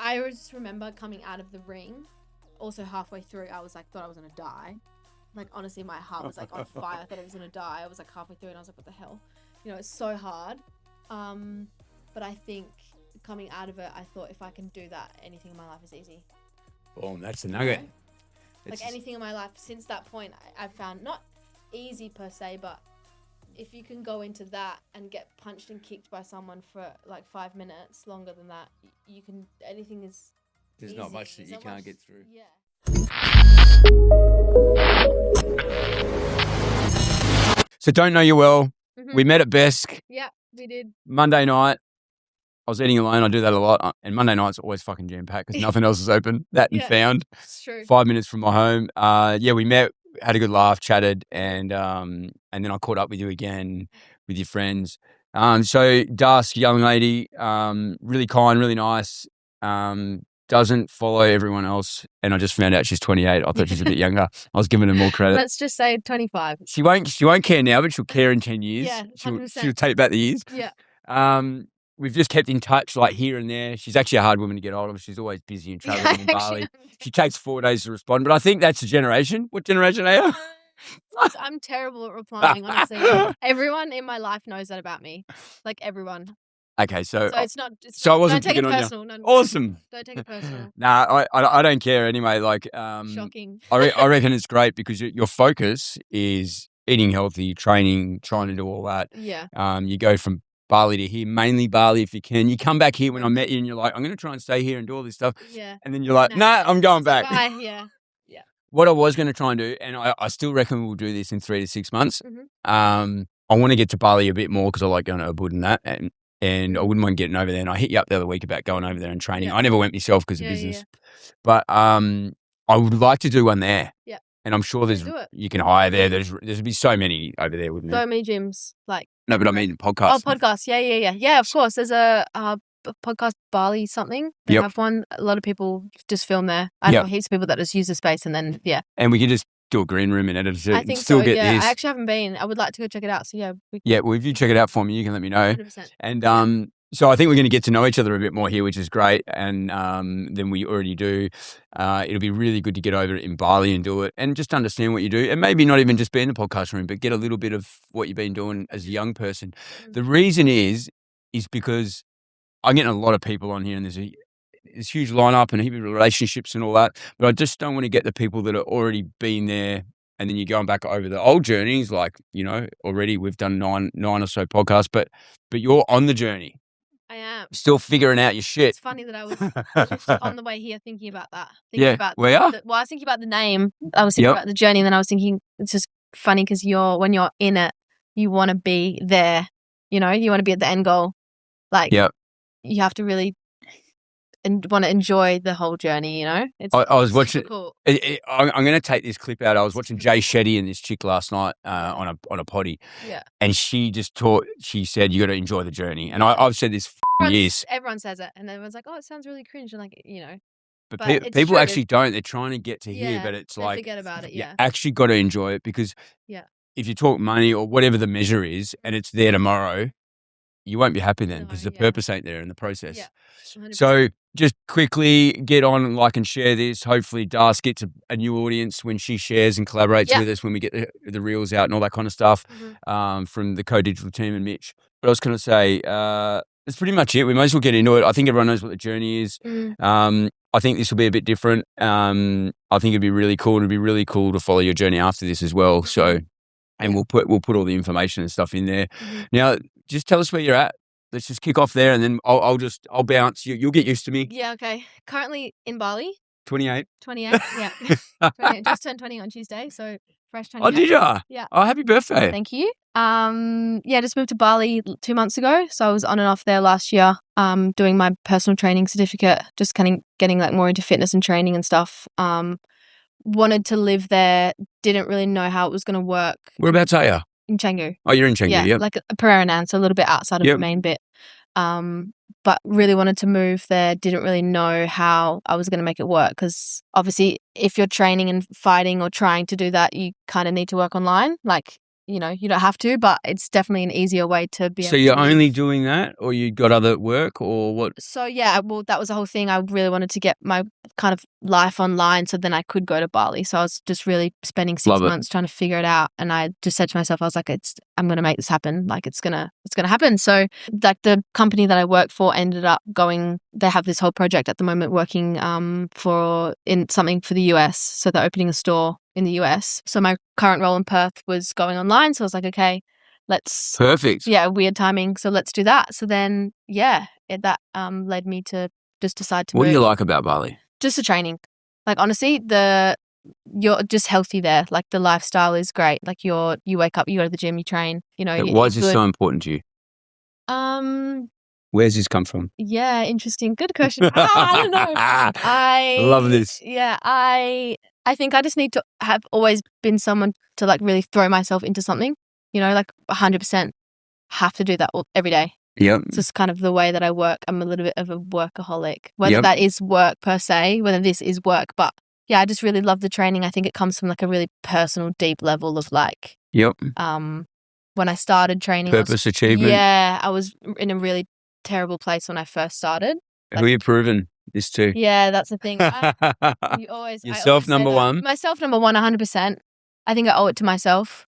I just remember coming out of the ring. Also halfway through, I was like, thought I was gonna die. Like honestly, my heart was like on fire. I thought I was gonna die. I was like halfway through, and I was like, what the hell? You know, it's so hard. But I think coming out of it, I thought if I can do that, anything in my life is easy. Boom, that's the nugget. You know? Like anything in my life since that point, I've found not easy per se, but if you can go into that and get punched and kicked by someone for like 5 minutes longer than that, you can. Anything is. There's easy. not much that you can't get through. Yeah. So don't know you well. We met at Besk. Yeah, we did. Monday night. I was eating alone. I do that a lot. And Monday night's always fucking jam-packed because nothing else is open. That and Found. It's true. 5 minutes from my home. We met, had a good laugh, chatted, and then I caught up with you again with your friends. So Darcy, young lady, really kind, really nice, doesn't follow everyone else. And I just found out she's 28. I thought she's a bit younger. I was giving her more credit. Let's just say 25. She won't care now, but she'll care in 10 years. Yeah, 100%. She'll take back the years. Yeah. We've just kept in touch like here and there. She's actually a hard woman to get hold of. She's always busy and traveling in Bali. She takes 4 days to respond, but I think that's a generation. What generation are you? I'm terrible at replying, honestly. Everyone in my life knows that about me. Like everyone. Okay, so it's not. I wasn't don't take picking it on personal. you. No, awesome. Don't take it personal. Nah, I don't care anyway. Like, Shocking. I reckon it's great because your focus is eating healthy, training, trying to do all that. Yeah. You go from Bali to here, mainly Bali if you can. You come back here when I met you and you're like, I'm going to try and stay here and do all this stuff. Yeah. And then you're like, nah, I'm going back. Bye. Yeah. Yeah. What I was going to try and do, and I still reckon we'll do this in 3 to 6 months. Mm-hmm. I want to get to Bali a bit more because I like going to Ubud and that. And I wouldn't mind getting over there. And I hit you up the other week about going over there and training. I never went myself because of business. Yeah. But I would like to do one there. Yeah. And I'm sure you can hire there. There's be so many over there, wouldn't there? So many gyms. Like no, but I mean podcasts. Oh, podcasts. Yeah. Yeah, of course. There's a podcast Bali something. They have one. A lot of people just film there. I know heaps of people that just use the space and then And we could just do a green room and edit it. I think still so, get this. I actually haven't been. I would like to go check it out. So well, if you check it out for me, you can let me know. 100%. And so I think we're going to get to know each other a bit more here, which is great. And then we already do. It'll be really good to get over in Bali and do it and just understand what you do. And maybe not even just be in the podcast room, but get a little bit of what you've been doing as a young person. Mm-hmm. The reason is because I'm getting a lot of people on here and there's this huge lineup and a heap of relationships and all that. But I just don't want to get the people that are already been there. And then you're going back over the old journeys, like, already we've done nine or so podcasts, but you're on the journey. I am. Still figuring out your shit. It's funny that I was on the way here thinking about that. Where you are? I was thinking about the name. I was thinking about the journey, and then I was thinking it's just funny because when you're in it, you want to be there. You want to be at the end goal. Like, you have to really want to enjoy the whole journey. It's I was watching. Cool. I'm going to take this clip out. I was watching Jay Shetty and this chick last night on a potty. Yeah. And she she said, you got to enjoy the journey. And I've said this for years. Everyone says it. And everyone's like, oh, it sounds really cringe. And But people actually don't. They're trying to get to here, but it's like, forget about it. Yeah. You actually got to enjoy it because if you talk money or whatever the measure is and it's there tomorrow, you won't be happy then because the purpose ain't there in the process. Yeah. 100%. So just quickly get on and like and share this. Hopefully Darcy gets a new audience when she shares and collaborates with us when we get the reels out and all that kind of stuff from the Co-Digital team and Mitch. But I was going to say, that's pretty much it. We might as well get into it. I think everyone knows what the journey is. I think this will be a bit different. I think it'd be really cool. It'd be really cool to follow your journey after this as well. So, and we'll put all the information and stuff in there. Now, just tell us where you're at. Let's just kick off there, and then I'll bounce. You'll get used to me. Yeah, okay. Currently in Bali. 28. 28, yeah. 28. Just turned 20 on Tuesday, so fresh 28. Oh, did ya? Yeah. Oh, happy birthday. Thank you. Just moved to Bali 2 months ago, so I was on and off there last year, doing my personal training certificate, just kind of getting like more into fitness and training and stuff. Wanted to live there, didn't really know how it was going to work. Whereabouts are you? In Canggu. Oh, you're in Canggu, yeah. Like Pereira, so a little bit outside of the main bit. But really wanted to move there, didn't really know how I was going to make it work because obviously if you're training and fighting or trying to do that, you kind of need to work online. Like you know, you don't have to, but it's definitely an easier way to be able to. So you're only doing that, or you got other work, or what? So yeah, well, that was the whole thing. I really wanted to get my kind of life online so then I could go to Bali. So I was just really spending 6 months trying to figure it out. And I just said to myself, I was like, I'm going to make this happen. Like it's going to happen. So like the company that I work for ended up they have this whole project at the moment working in something for the US. So they're opening a store in the US. So my current role in Perth was going online. So I was like, okay, Perfect. Yeah, weird timing. So let's do that. So then, yeah, that led me to just decide to move. What do you like about Bali? Just the training. Like honestly, you're just healthy there. Like the lifestyle is great. Like you wake up, you go to the gym, you train. You know. Why is this so important to you? Where's this come from? Yeah, interesting. Good question. I don't know. I love this. Yeah, I think I just need to have always been someone to like really throw myself into something. You know, like 100% have to do that every day. Yep. It's just kind of the way that I work. I'm a little bit of a workaholic, whether that is work per se, whether this is work. But yeah, I just really love the training. I think it comes from like a really personal, deep level of like, when I started training. Purpose, achievement. Yeah, I was in a really terrible place when I first started. Like, who are you proving this to? Yeah, that's the thing. Yourself, number one. Myself, number one, 100%. I think I owe it to myself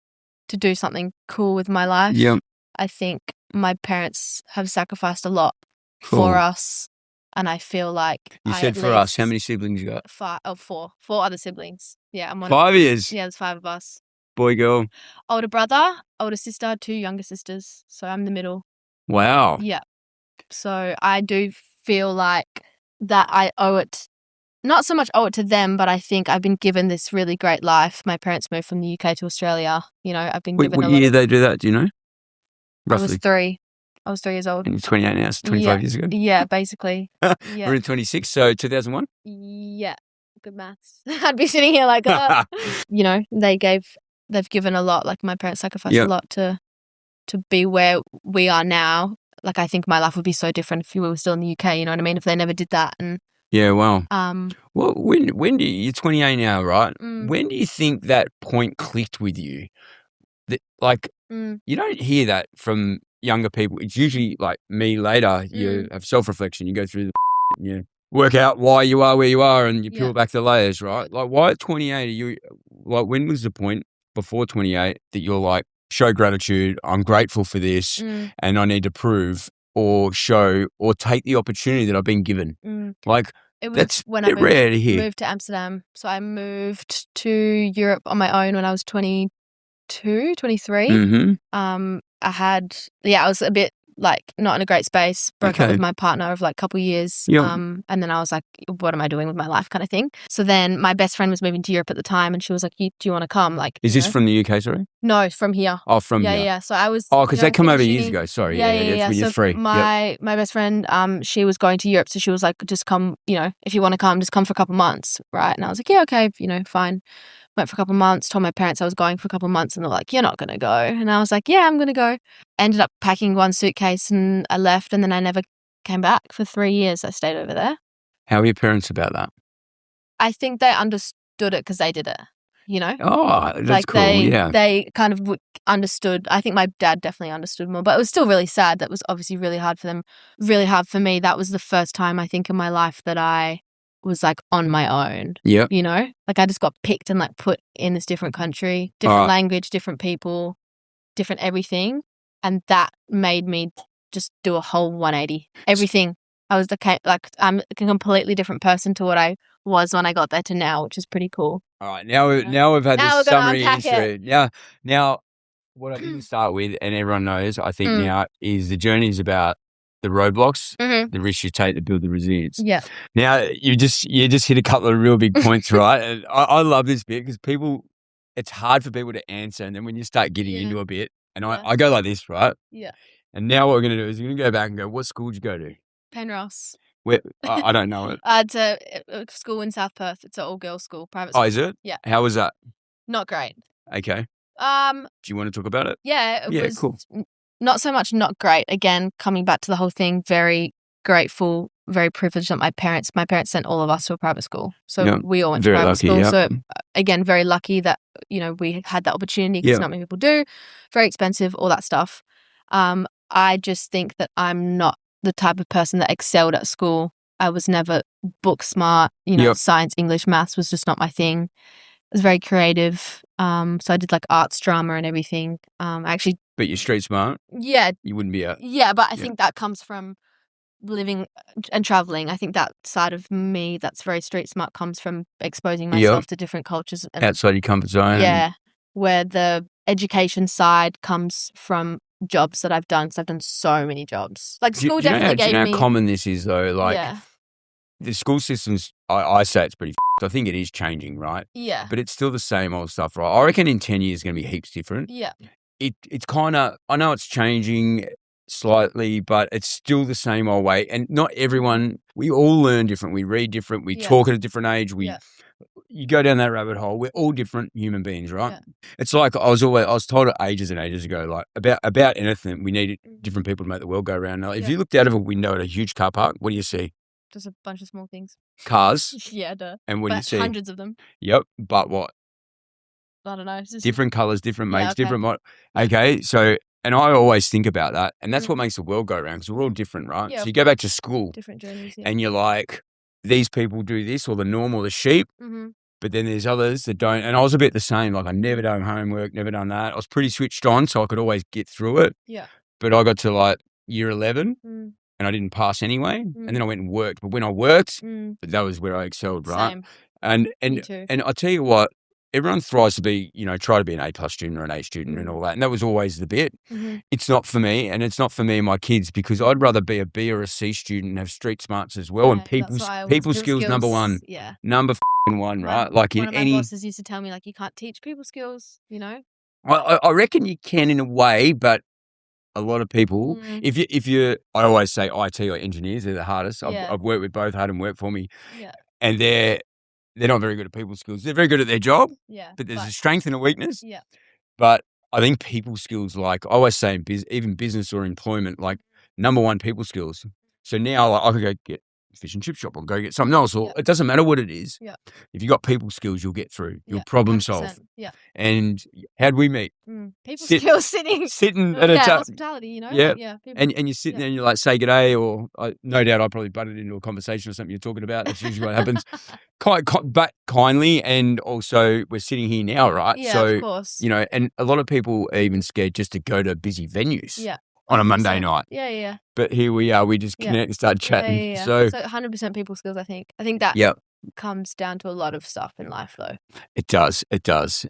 to do something cool with my life. Yep. I think my parents have sacrificed a lot for us, and I feel like you said for us. How many siblings you got? 4 other siblings. Yeah, I'm one. 5 years. Yeah, there's 5 of us. Boy, girl. Older brother, older sister, 2 younger sisters. So I'm the middle. Wow. Yeah. So I do feel like that I owe it. Not so much owe it to them, but I think I've been given this really great life. My parents moved from the UK to Australia. You know, I've been given What year did they do that? Do you know? Roughly. I was 3. I was 3 years old. And you're 28 now, so 25 years ago. Yeah, basically. Yeah. We're in 26, so 2001? Yeah. Good maths. I'd be sitting here like, you know, they've given a lot. Like my parents sacrificed a lot to be where we are now. Like I think my life would be so different if we were still in the UK, you know what I mean? If they never did that. And yeah, wow. Well, when do you're 28 now, right? When do you think that point clicked with you? That, like, you don't hear that from younger people. It's usually like me later. You have self-reflection. You go through you work out why you are where you are, and you peel back the layers, right? Like, why at 28 are you, like, when was the point before 28 that you're like, show gratitude, I'm grateful for this, and I need to prove or show or take the opportunity that I've been given? Like, that's when I rare to hear. Moved to Amsterdam. So I moved to Europe on my own when I was 22, 23. I was a bit like not in a great space, broke up with my partner of like a couple of years. And then I was like, what am I doing with my life kind of thing. So then my best friend was moving to Europe at the time and she was like, do you want to come? Like, is this from the UK, sorry? No, from here. Oh, from here. Yeah. So I was. Oh, because they come over years ago. Sorry. Yeah. When you're free. My best friend, she was going to Europe. So she was like, just come, you know, if you want to come, just come for a couple of months. Right. And I was like, yeah, okay, you know, fine. Went for a couple of months, told my parents I was going for a couple of months and they're like, you're not going to go. And I was like, yeah, I'm going to go. Ended up packing one suitcase and I left and then I never came back for 3 years. I stayed over there. How are your parents about that? I think they understood it because they did it, you know? Oh, that's like cool, They kind of understood. I think my dad definitely understood more, but it was still really sad. That was obviously really hard for them, really hard for me. That was the first time I think in my life that I was like on my own. Yeah. You know, like I just got picked and like put in this different country, different language, different people, different everything. And that made me just do a whole 180. Everything. I was like, I'm a completely different person to what I was when I got there to now, which is pretty cool. All right. Now we've had this summary history. Now, what I didn't start with, and everyone knows, I think now, is the journey is about the roadblocks, the risks you take to build the resilience. Yeah. Now you just hit a couple of real big points, right? And I love this bit because it's hard for people to answer, and then when you start getting into a bit, and I go like this, right? Yeah. And now what we're gonna do is we're gonna go back and go, what school did you go to? Penrose. Where I don't know it. It's a school in South Perth. It's an all-girls school, private school. Oh, is it? Yeah. How was that? Not great. Okay. Do you want to talk about it? Yeah. It was cool. Not so much not great. Again, coming back to the whole thing, very grateful very privileged that my parents sent all of us to a private school. So we all went to Very private lucky, school. yeah. So again, very lucky that, we had that opportunity because not many people do. Very expensive, all that stuff. I just think that I'm not the type of person that excelled at school. I was never book smart, science, English, maths was just not my thing. I was very creative. So I did like arts, drama and everything. But you're street smart? Yeah. You wouldn't be but I think that comes from living and traveling. I think that side of me that's very street smart comes from exposing myself to different cultures. And, outside your comfort zone. Yeah. Where the education side comes from jobs that I've done, because I've done so many jobs. Like school definitely gave me... Do you know how common this is though? Like the school systems, I say it's pretty f***ed. I think it is changing, right? Yeah. But it's still the same old stuff, right? I reckon in 10 years it's going to be heaps different. Yeah. It's kind of, I know it's changing slightly, but it's still the same old way. And not everyone, we all learn different. We read different. We talk at a different age. You go down that rabbit hole. We're all different human beings, right? Yeah. It's like I was told ages and ages ago, like about anything, we need different people to make the world go around. Now, if you looked out of a window at a huge car park, what do you see? Just a bunch of small things. Cars. Yeah, duh. And what do you see? Hundreds of them. Yep. But what? I don't know. It's just... different colours, different makes, different models. Okay, so... And I always think about that. And that's what makes the world go around, because we're all different, right? Yeah, so you go back to school. Different journeys, and you're like, these people do this, or the norm, or the sheep. Mm-hmm. But then there's others that don't. And I was a bit the same. Like, I never done homework, never done that. I was pretty switched on, so I could always get through it. Yeah. But I got to like year 11 and I didn't pass anyway. And then I went and worked. But when I worked, that was where I excelled, right? Same. And Me too. I tell you what, everyone thrives to be, try to be an A+ student or an A student and all that. And that was always the bit. Mm-hmm. It's not for me, and it's not for me and my kids, because I'd rather be a B or a C student and have street smarts as well. And people skills, number one. Yeah. Number one, right? Like one of my bosses used to tell me, like, you can't teach people skills, I reckon you can in a way, but a lot of people, if you, I always say IT or engineers, they're the hardest. I've worked with both, had them work for me. Yeah. And they're not very good at people skills. They're very good at their job, but there's a strength and a weakness. Yeah. But I think people skills, like I always say in even business or employment, like number one, people skills. So now I could go get a fish and chip shop or go get something else, or it doesn't matter what it is. Yeah. If you got people skills, you'll get through. You'll problem 100%. Solve. Yeah. And how'd we meet? People skills sitting at a hospitality, Yeah. Like, and you're sitting there and you're like, say good day, or no doubt I probably butted into a conversation or something you're talking about. That's usually what happens. But kindly, and also we're sitting here now, right? Yeah, so, of course. And a lot of people are even scared just to go to busy venues. Yeah. On a Monday night. Yeah. But here we are. We just connect and start chatting. Yeah. So 100% people skills, I think. I think that comes down to a lot of stuff in life, though. It does.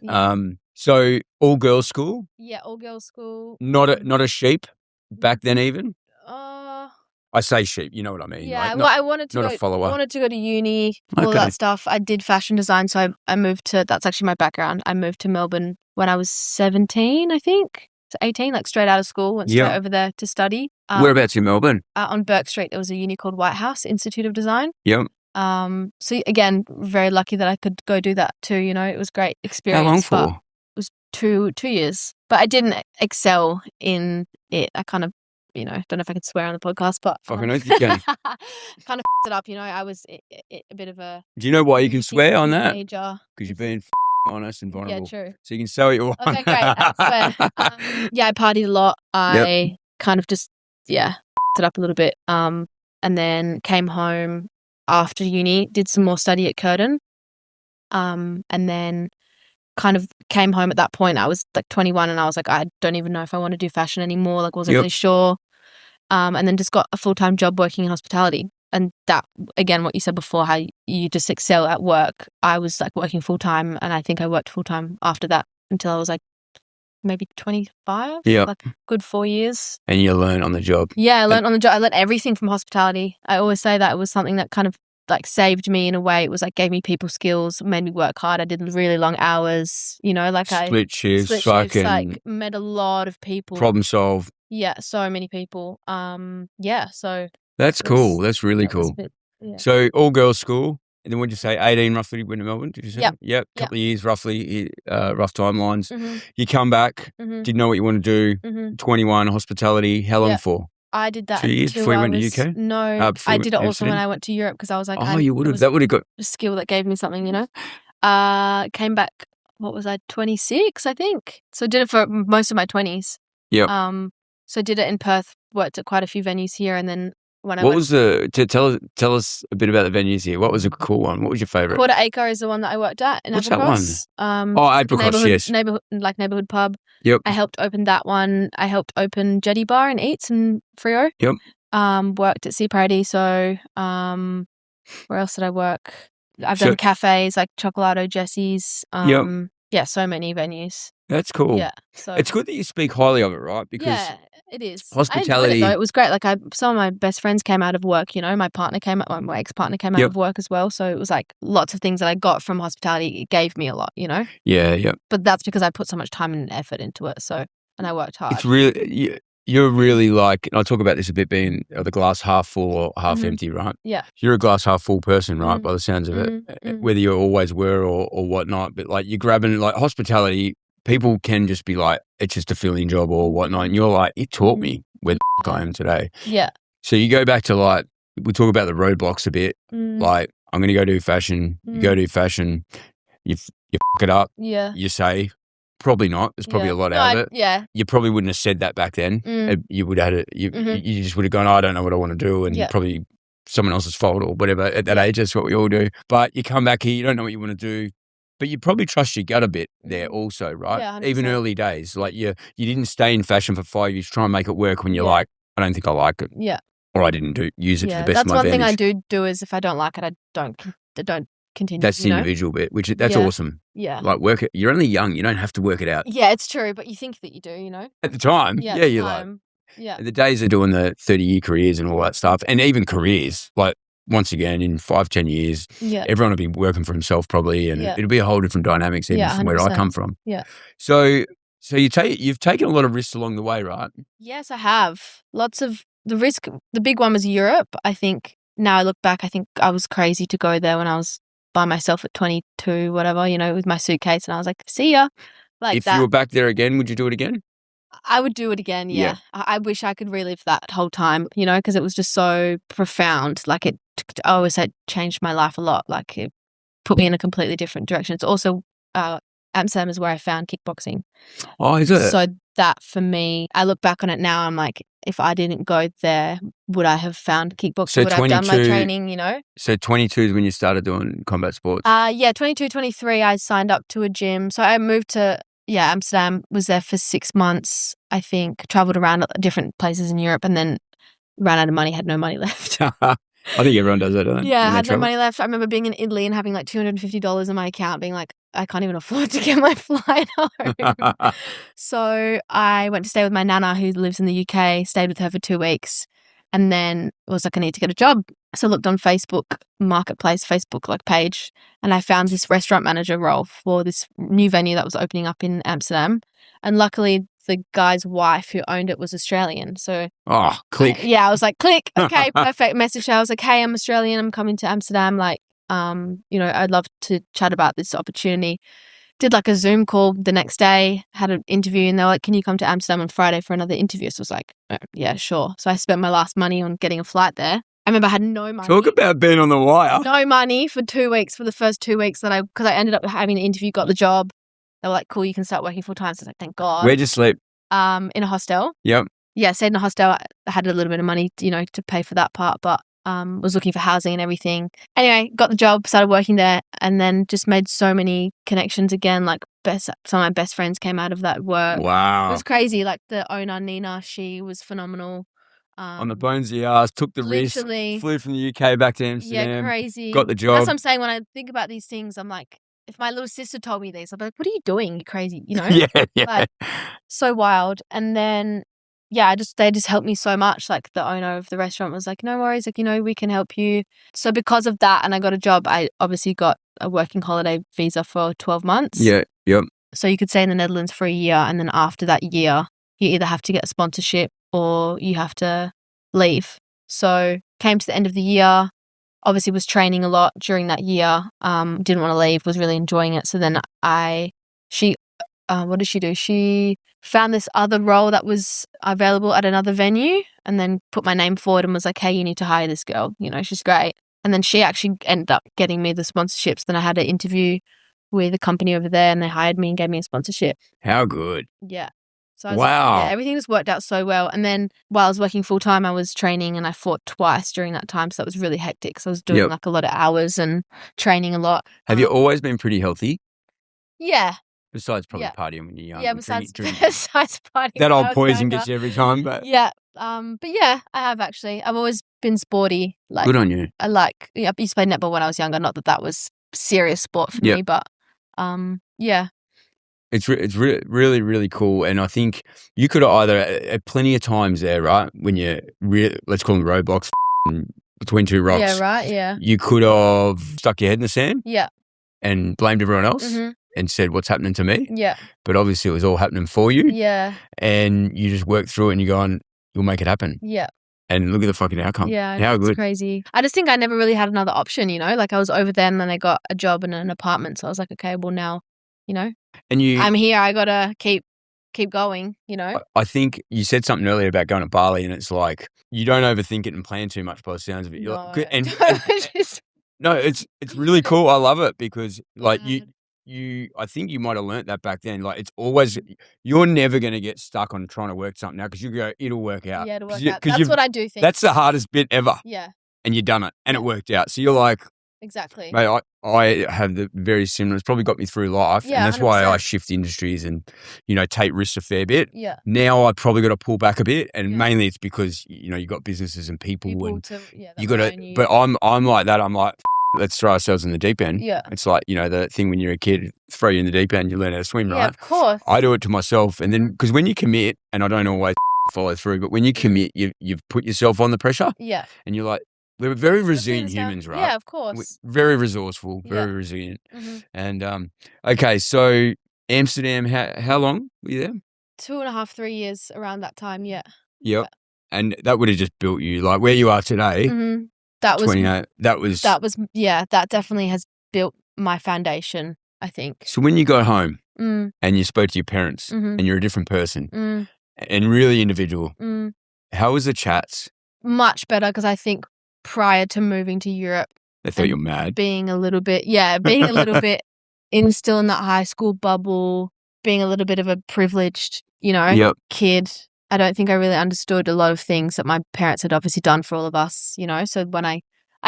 Yeah. So all girls school? Yeah, all girls school. Not a sheep back then even? I say sheep, you know what I mean. Yeah, like I wanted to not a follower. I wanted to go to uni, all that stuff. I did fashion design, so I moved to, that's actually my background. I moved to Melbourne when I was 17, I think. 18, like straight out of school, went straight over there to study. Whereabouts in Melbourne? On Burke Street, there was a uni called White House Institute of Design. Yep. So again, very lucky that I could go do that too. It was a great experience. How long for? It was 2 years, but I didn't excel in it. I kind of, don't know if I could swear on the podcast, but fucking oath you can. kind of it up. I was a bit of a. Do you know why you can swear on that? Because you're being honest and vulnerable. Yeah, true. So you can say what you want. Okay, great. I swear. I partied a lot. I kind of just, it up a little bit. And then came home after uni, did some more study at Curtin. And then kind of came home at that point. I was like 21 and I was like, I don't even know if I want to do fashion anymore. Like, wasn't really sure. And then just got a full-time job working in hospitality. And that, again, what you said before, how you just excel at work. I was like working full-time, and I think I worked full-time after that until I was like maybe 25. Yeah. Like good 4 years. And you learn on the job. Yeah, I learned on the job. I learned everything from hospitality. I always say that it was something that kind of like saved me in a way. It was like gave me people skills, made me work hard. I did really long hours, like split shifts, like met a lot of people. Problem solve. Yeah, so many people. So that's cool. That's really cool. So all girls school, and then what'd you say? 18 roughly went to Melbourne. Did you say? Yep. Couple of years roughly. Rough timelines. Mm-hmm. You come back. Didn't know what you want to do. 21 hospitality. How long for? I did that 2 years until before you I went to was UK? no. I did it also Amsterdam? when I went to Europe because I was like, Oh, you would it have. was That would have got. a skill that gave me something, you know. Came back. What was I? 26, I think. So I did it for most of my 20s. Yep. So I did it in Perth. Worked at quite a few venues here, and then when I What went, was the? Tell us a bit about the venues here. What was a cool one? What was your favourite? Quarter Acre is the one that I worked at in What's that one? Apricot, yes. Neighbourhood pub. Yep. I helped open that one. I helped open Jetty Bar and Eats in Freo. Yep. Worked at Sea Party. So where else did I work? I've done cafes like Chocolado, Jesse's. Yep. Yeah, so many venues. That's cool. Yeah. So it's good that you speak highly of it, right? Because yeah, it is. Hospitality. I enjoyed it though. It was great. Like some of my best friends came out of work. You know, my ex-partner came out of work as well. So it was like lots of things that I got from hospitality. It gave me a lot. You know. Yeah. Yeah. But that's because I put so much time and effort into it. So and I worked hard. It's really. You're really like, and I'll talk about this a bit, being the glass half full or half empty, right? Yeah. You're a glass half full person, right? By the sounds of it, whether you always were or whatnot. But like you're grabbing like hospitality, people can just be like, it's just a filling job or whatnot. And you're like, it taught me where the I am today. Yeah. So you go back to like, we talk about the roadblocks a bit. Like, I'm going to go do fashion. You go do fashion. You fuck it up. Yeah. You say, probably not. There's probably a lot out of it. Yeah. You probably wouldn't have said that back then. You would have had it. You just would have gone, I don't know what I want to do. And probably someone else's fault or whatever. At that age, that's what we all do. But you come back here, you don't know what you want to do. But you probably trust your gut a bit there also, right? Yeah, 100%. Even early days. Like you didn't stay in fashion for 5 years, try and make it work when you're like, I don't think I like it. Yeah. Or I didn't use it to the best of my advantage. That's one thing I do is if I don't like it, I don't continue. That's the individual bit, that's awesome. Yeah. Like work it. You're only young. You don't have to work it out. Yeah, it's true. But you think that you do, you know? At the time. Yeah, you're like. Yeah. The days of doing the 30-year careers and all that stuff, and even careers, like once again, in 5-10 years, everyone will be working for himself probably, and it'll be a whole different dynamics even from where I come from. Yeah. So you've taken a lot of risks along the way, right? Yes, I have. Lots of the risk. The big one was Europe. I think now I look back, I think I was crazy to go there when I was by myself at 22, whatever, you know, with my suitcase, and I was like, see ya. Like if you were back there again, would you do it again? I would do it again, yeah. I wish I could relive that whole time, you know, because it was just so profound. Like I always said, changed my life a lot. Like it put me in a completely different direction. It's also Amsterdam is where I found kickboxing. Oh, is it? So that for me, I look back on it now, I'm like, if I didn't go there, would I have found kickboxing? So would I have done my training, you know? So 22 is when you started doing combat sports? 22, 23, I signed up to a gym. So I moved to Amsterdam, was there for 6 months, I think, traveled around different places in Europe, and then ran out of money, had no money left. I think everyone does that, don't they? Yeah, I had no money left. I remember being in Italy and having like $250 in my account, being like, I can't even afford to get my flight home. So I went to stay with my nana who lives in the UK, stayed with her for 2 weeks, and then was like, I need to get a job. So I looked on Facebook Marketplace, Facebook like page, and I found this restaurant manager role for this new venue that was opening up in Amsterdam. And luckily the guy's wife who owned it was Australian. So click. I was like, click. Okay, perfect. Message. I was like, hey, I'm Australian. I'm coming to Amsterdam. Like, you know, I'd love to chat about this opportunity. Did like a Zoom call the next day, had an interview, and they were like, can you come to Amsterdam on Friday for another interview? So I was like, yeah, sure. So I spent my last money on getting a flight there. I remember I had no money. Talk about being on the wire. No money for 2 weeks, for the first 2 weeks because I ended up having an interview, got the job. They were like, cool, you can start working full time. So I was like, thank God. Where'd you sleep? In a hostel. Yep. Yeah, stayed in a hostel. I had a little bit of money, you know, to pay for that part, but was looking for housing and everything. Anyway, got the job, started working there, and then just made so many connections again. Like some of my best friends came out of that work. Wow. It was crazy. Like the owner, Nina, she was phenomenal. On the bones of the ass, took the risk, flew from the UK back to Amsterdam. Yeah, crazy. Got the job. That's what I'm saying. When I think about these things, I'm like, if my little sister told me this, I'd be like, what are you doing? You crazy, you know? Yeah. Like, so wild. And then, they just helped me so much. Like the owner of the restaurant was like, no worries, like, you know, we can help you. So because of that, and I got a job, I obviously got a working holiday visa for 12 months. Yeah, yep. So you could stay in the Netherlands for a year, and then after that year, you either have to get a sponsorship or you have to leave. So came to the end of the year, obviously was training a lot during that year, didn't want to leave, was really enjoying it. So then what did she do? She found this other role that was available at another venue, and then put my name forward and was like, hey, you need to hire this girl. She's great. And then she actually ended up getting me the sponsorships. Then I had an interview with a company over there and they hired me and gave me a sponsorship. How good. Yeah. So wow. Everything just worked out so well. And then while I was working full time, I was training and I fought twice during that time. So that was really hectic. So I was doing like a lot of hours and training a lot. Have you always been pretty healthy? Yeah. Besides probably partying when you're young. Yeah, besides partying. That old poison gets you every time. But yeah. But yeah, I have actually. I've always been sporty. Like, good on you. I used to play netball when I was younger. Not that was serious sport for me, but yeah. It's really, really cool. And I think you could either, at plenty of times there, right, when you're, let's call them roadblocks, between two rocks. Yeah, right, yeah. You could have stuck your head in the sand. Yeah. And blamed everyone else and said, what's happening to me? Yeah. But obviously it was all happening for you. Yeah. And you just work through it and you're going, you'll make it happen. Yeah. And look at the fucking outcome. Yeah. How good. It's crazy. I just think I never really had another option, Like I was over there and then I got a job in an apartment. So I was like, okay, well now, And I'm here. I got to keep going, I think you said something earlier about going to Bali and it's like, you don't overthink it and plan too much by the sounds of it. No, no, it's really cool. I love it because like I think you might have learnt that back then. Like it's always, you're never going to get stuck on trying to work something out because you go, it'll work out. Yeah, it'll work out. That's what I do think. That's the hardest bit ever. Yeah. And you've done it and it worked out. So you're like, exactly. Mate, I have the very similar. It's probably got me through life. Yeah, and that's 100%. why I shift industries and, take risks a fair bit. Yeah. Now I probably got to pull back a bit. And mainly it's because, you got businesses and people and you got to, but I'm like that. I'm like, let's throw ourselves in the deep end. Yeah. It's like, the thing when you're a kid, throw you in the deep end, you learn how to swim, right? Yeah, of course. I do it to myself. And then, because when you commit, and I don't always follow through, but when you commit, you've put yourself on the pressure. Yeah. And you're like, we're very resilient humans, right? Yeah, of course. We're very resourceful, very resilient. And, okay, so Amsterdam, how long were you there? 2.5, 3 years around that time, yeah. Yep. And that would have just built you, like where you are today. That was 28. That definitely has built my foundation, I think. So when you got home and you spoke to your parents and you're a different person and really individual, how was the chats? Much better because I think prior to moving to Europe, they thought you're mad. Being a little bit still in that high school bubble, being a little bit of a privileged, kid. I don't think I really understood a lot of things that my parents had obviously done for all of us, So when I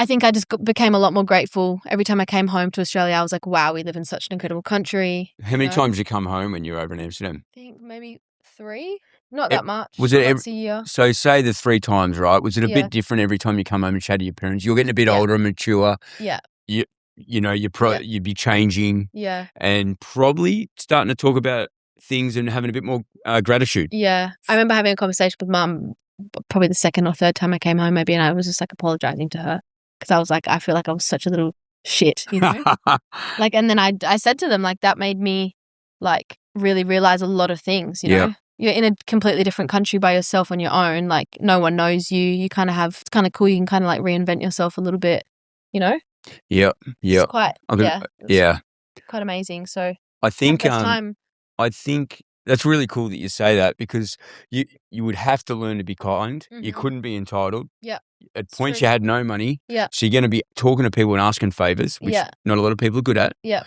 think I just became a lot more grateful. Every time I came home to Australia, I was like, wow, we live in such an incredible country. How many times did you come home when you were over in Amsterdam? I think maybe 3. Not that much. Was it once a year? So say the 3 times, right? Was it a bit different every time you come home and chat to your parents? You're getting a bit older and mature. Yeah. You'd be changing. Yeah. And probably starting to talk about things and having a bit more gratitude. Yeah. I remember having a conversation with Mum probably the 2nd or 3rd time I came home maybe, and I was just like apologizing to her because I was like, I feel like I was such a little shit, Like, and then I said to them, like, that made me like really realize a lot of things, know? You're in a completely different country by yourself on your own. Like, no one knows you. You kind of have, it's kind of cool. You can kind of like reinvent yourself a little bit, Yep. It's quite, quite amazing. So I think that's really cool that you say that because you would have to learn to be kind. You couldn't be entitled. Yeah. At points you had no money. Yeah. So you're going to be talking to people and asking favors, which not a lot of people are good at. Yeah.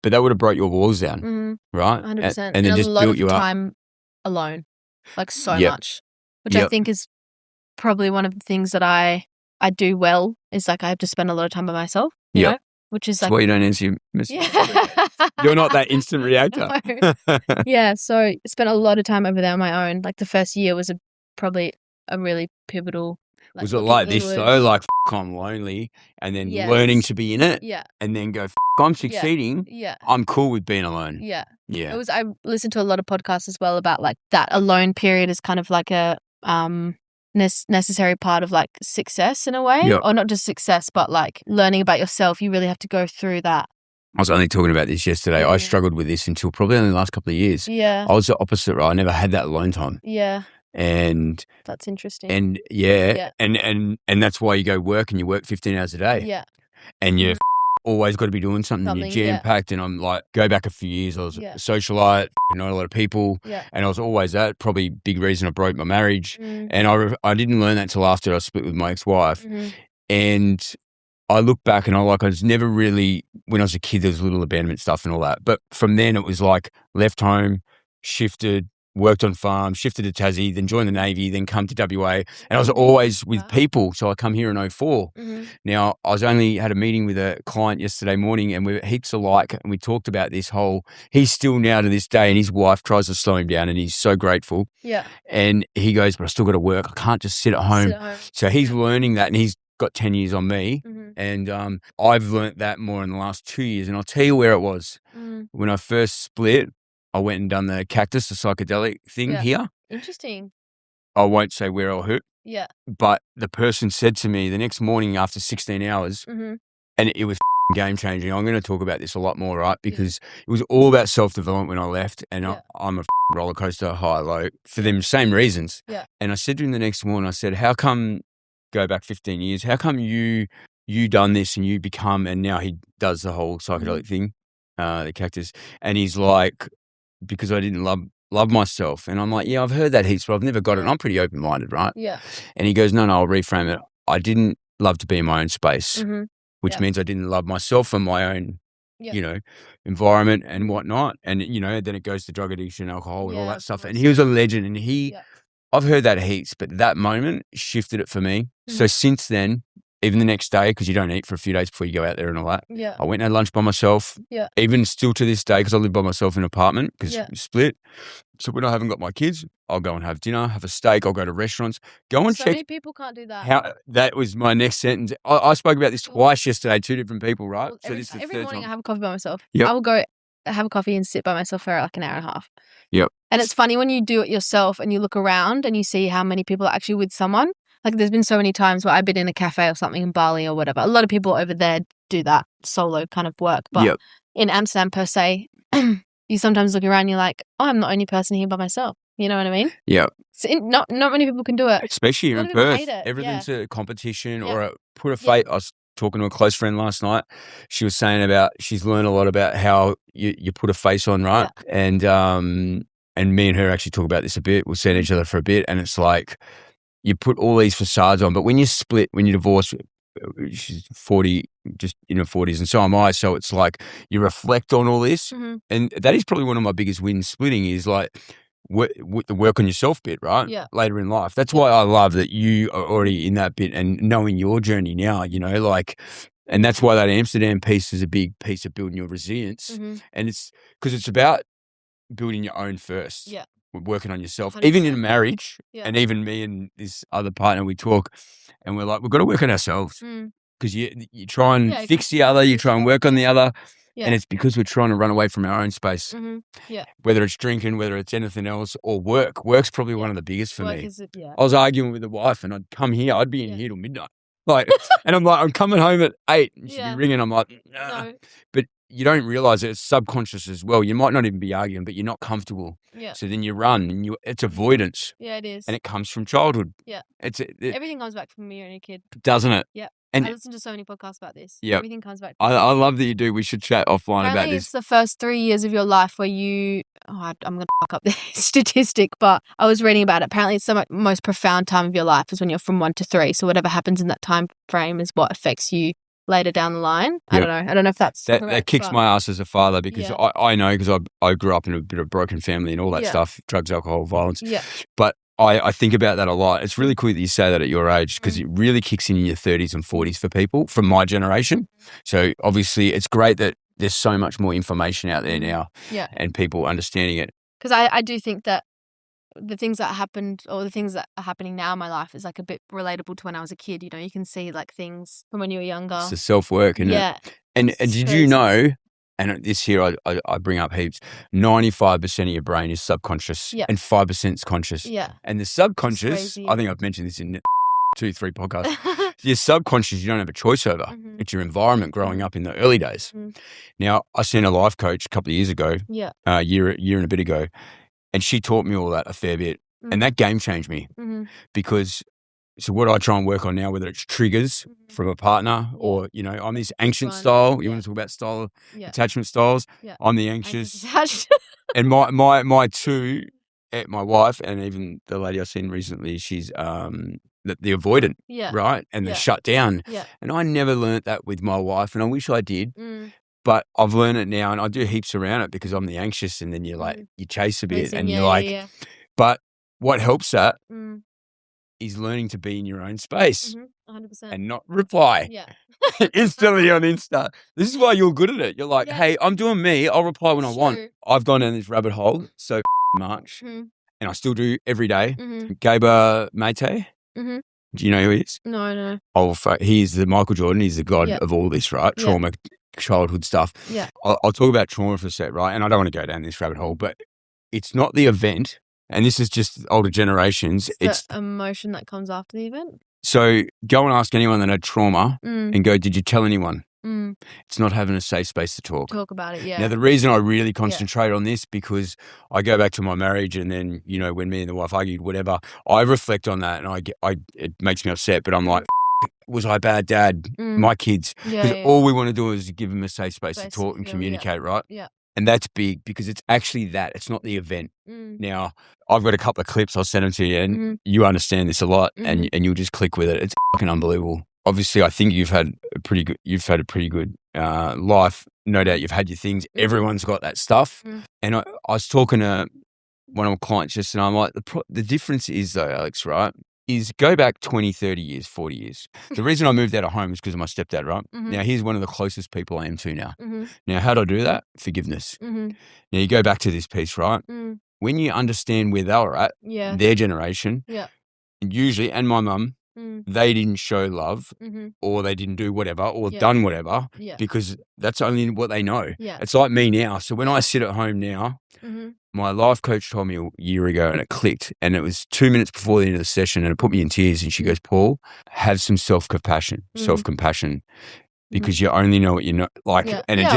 But that would have broke your walls down, right? 100%. And then just built you up. Time alone, like so much, which I think is probably one of the things that I do well is like I have to spend a lot of time by myself, you know, which is that's like why you don't answer your messages. You're not that instant reactor. No. Yeah, so I spent a lot of time over there on my own. Like the first year was probably a really pivotal. Like, was it like this though? Like I'm lonely, and then learning to be in it, and then go I'm succeeding. Yeah, I'm cool with being alone. Yeah. It was. I listened to a lot of podcasts as well about like that alone period is kind of like a necessary part of like success in a way, or not just success, but like learning about yourself. You really have to go through that. I was only talking about this yesterday. I struggled with this until probably only the last couple of years. Yeah, I was the opposite. Right, I never had that alone time. Yeah. And that's interesting. And and that's why you go work and you work 15 hours a day. Yeah. And you're always got to be doing something. You're jam-packed, and I'm like, go back a few years, I was a socialite, not a lot of people, and I was always that. Probably big reason I broke my marriage, and I didn't learn that until after I split with my ex-wife, and I look back and I was never really, when I was a kid, there was little abandonment stuff and all that. But from then it was like left home, shifted, worked on farms, shifted to Tassie, then joined the Navy, then come to WA. And I was always with people. So I come here in 2004. Now, I had a meeting with a client yesterday morning, and we're heaps alike. And we talked about this whole, he's still now to this day, and his wife tries to slow him down, and he's so grateful. Yeah. And he goes, but I still got to work. I can't just sit at home. So he's learning that, and he's got 10 years on me. And I've learnt that more in the last 2 years. And I'll tell you where it was. When I first split, I went and done the cactus, the psychedelic thing here. Interesting. I won't say where I hurt. Yeah. But the person said to me the next morning after 16 hours, and it was game changing. I'm going to talk about this a lot more, right? Because it was all about self-development when I left, and I'm a roller coaster, high, low, for them same reasons. Yeah. And I said to him the next morning, I said, how come, go back 15 years, how come you done this and you become, and now he does the whole psychedelic thing, the cactus, and he's like, because I didn't love myself. And I'm like, yeah, I've heard that heaps, but I've never got it. And I'm pretty open-minded, right? Yeah. And he goes, no, I'll reframe it. I didn't love to be in my own space, which means I didn't love myself and my own, environment and whatnot. And, then it goes to drug addiction, alcohol and all that stuff. And he was a legend, and I've heard that heaps, but that moment shifted it for me. So since then, even the next day, because you don't eat for a few days before you go out there and all that. Yeah. I went and had lunch by myself. Yeah. Even still to this day, because I live by myself in an apartment, because we split. So when I haven't got my kids, I'll go and have dinner, have a steak. I'll go to restaurants. Go and check. So many people can't do that. That was my next sentence. I spoke about this twice yesterday, two different people, right? Well, so this is the every third morning time. I have a coffee by myself. Yep. I will go have a coffee and sit by myself for like an hour and a half. Yep. And it's funny when you do it yourself and you look around and you see how many people are actually with someone. Like there's been so many times where I've been in a cafe or something in Bali or whatever. A lot of people over there do that solo kind of work. But in Amsterdam per se, you sometimes look around and you're like, oh, I'm the only person here by myself. You know what I mean? Yeah. So not many people can do it. Especially here in Perth. Everything's a competition or put a fate. I was talking to a close friend last night. She was saying about, she's learned a lot about how you put a face on, right? Yeah. And me and her actually talk about this a bit. We've seen each other for a bit, and it's like, you put all these facades on, but when you split, when you divorce, she's 40, just in her 40s, and so am I. So it's like you reflect on all this, and that is probably one of my biggest wins splitting is like the work on yourself bit, right? Yeah. Later in life. That's why I love that you are already in that bit and knowing your journey now, and that's why that Amsterdam piece is a big piece of building your resilience. And it's because it's about building your own first. Yeah. Working on yourself, 100%. even in a marriage, and even me and this other partner, we talk and we're like, we've got to work on ourselves because you try and fix the other, you try and work on the other, and it's because we're trying to run away from our own space. Whether it's drinking, whether it's anything else, or work. Work's probably one of the biggest for me. I was arguing with the wife, and I'd come here, I'd be in here till midnight, and I'm like, I'm coming home at 8, and she'd be ringing. I'm like, nah. No. But you don't realize it's subconscious as well. You might not even be arguing, but you're not comfortable. Yeah. So then you run, and it's avoidance. Yeah, it is. And it comes from childhood. Yeah. Everything comes back from when you're a kid. Doesn't it? Yeah. And I listen to so many podcasts about this. Yeah. Everything comes back. I love that you do. We should chat offline Apparently about this. It's the first 3 years of your life where I'm going to fuck up the statistic, but I was reading about it. Apparently it's the most profound time of your life is when you're from 1 to 3. So whatever happens in that time frame is what affects you later down the line. Yep. I don't know if that's correct, that kicks my ass as a father because I know because I grew up in a bit of a broken family and all that stuff, drugs, alcohol, violence. Yeah. But I think about that a lot. It's really cool that you say that at your age because it really kicks in your 30s and 40s for people from my generation. So obviously it's great that there's so much more information out there now and people understanding it. Because I do think that the things that happened or the things that are happening now in my life is like a bit relatable to when I was a kid. You can see like things from when you were younger. It's the self-work, isn't it? And did you know, and this here I bring up heaps, 95% of your brain is subconscious and 5% is conscious. Yeah. And the subconscious, I think I've mentioned this in 2-3 podcasts, your subconscious you don't have a choice over. It's your environment growing up in the early days. Now, I seen a life coach a couple of years ago, a year and a bit ago, and she taught me all that a fair bit. And that game changed me because So what I try and work on now, whether it's triggers from a partner or, you know, I'm this anxious style. You want to talk about style, attachment styles? I'm the anxious. And my two, my wife and even the lady I've seen recently, she's the avoidant, right? And the shut down. And I never learnt that with my wife, and I wish I did. But I've learned it now, and I do heaps around it because I'm the anxious, and then you're like, you chase a bit, and you're like, but what helps that is learning to be in your own space 100%. and not reply instantly on Insta. This is why you're good at it. You're like, hey, I'm doing me. I'll reply when I want. I've gone down this rabbit hole so much, and I still do every day. Gaber Mate. Do you know who he is? No. Oh, he's the Michael Jordan. He's the god of all this, right? Trauma, childhood stuff. I'll talk about trauma for a sec, right? And I don't want to go down this rabbit hole, but it's not the event. And this is just older generations. It's the emotion that comes after the event. So go and ask anyone that had trauma and go, did you tell anyone? It's not having a safe space to talk. Talk about it, Now, the reason I really concentrate on this, because I go back to my marriage, and then, you know, when me and the wife argued, whatever, I reflect on that, and it makes me upset, but I'm like, was I a bad dad? My kids. Because all we want to do is give them a safe space to talk and communicate, right? And that's big, because it's actually that. It's not the event. Now, I've got a couple of clips. I'll send them to you, and you understand this a lot, and you'll just click with it. It's fucking unbelievable. Obviously, I think you've had a pretty good life. No doubt you've had your things. Everyone's got that stuff. And I was talking to one of my clients just, and I'm like, the difference is though, Alex, right, is go back 20, 30 years, 40 years. The reason I moved out of home is because of my stepdad, right? Now, he's one of the closest people I am to now. Now, how do I do that? Forgiveness. Now, you go back to this piece, right? When you understand where they were at, their generation, usually, and my mum, they didn't show love or they didn't do whatever or done whatever because that's only what they know. It's like me now. So when I sit at home now, my life coach told me a year ago, and it clicked, and it was 2 minutes before the end of the session, and it put me in tears, and she goes, Paul, have some self-compassion, because you only know what you know. And it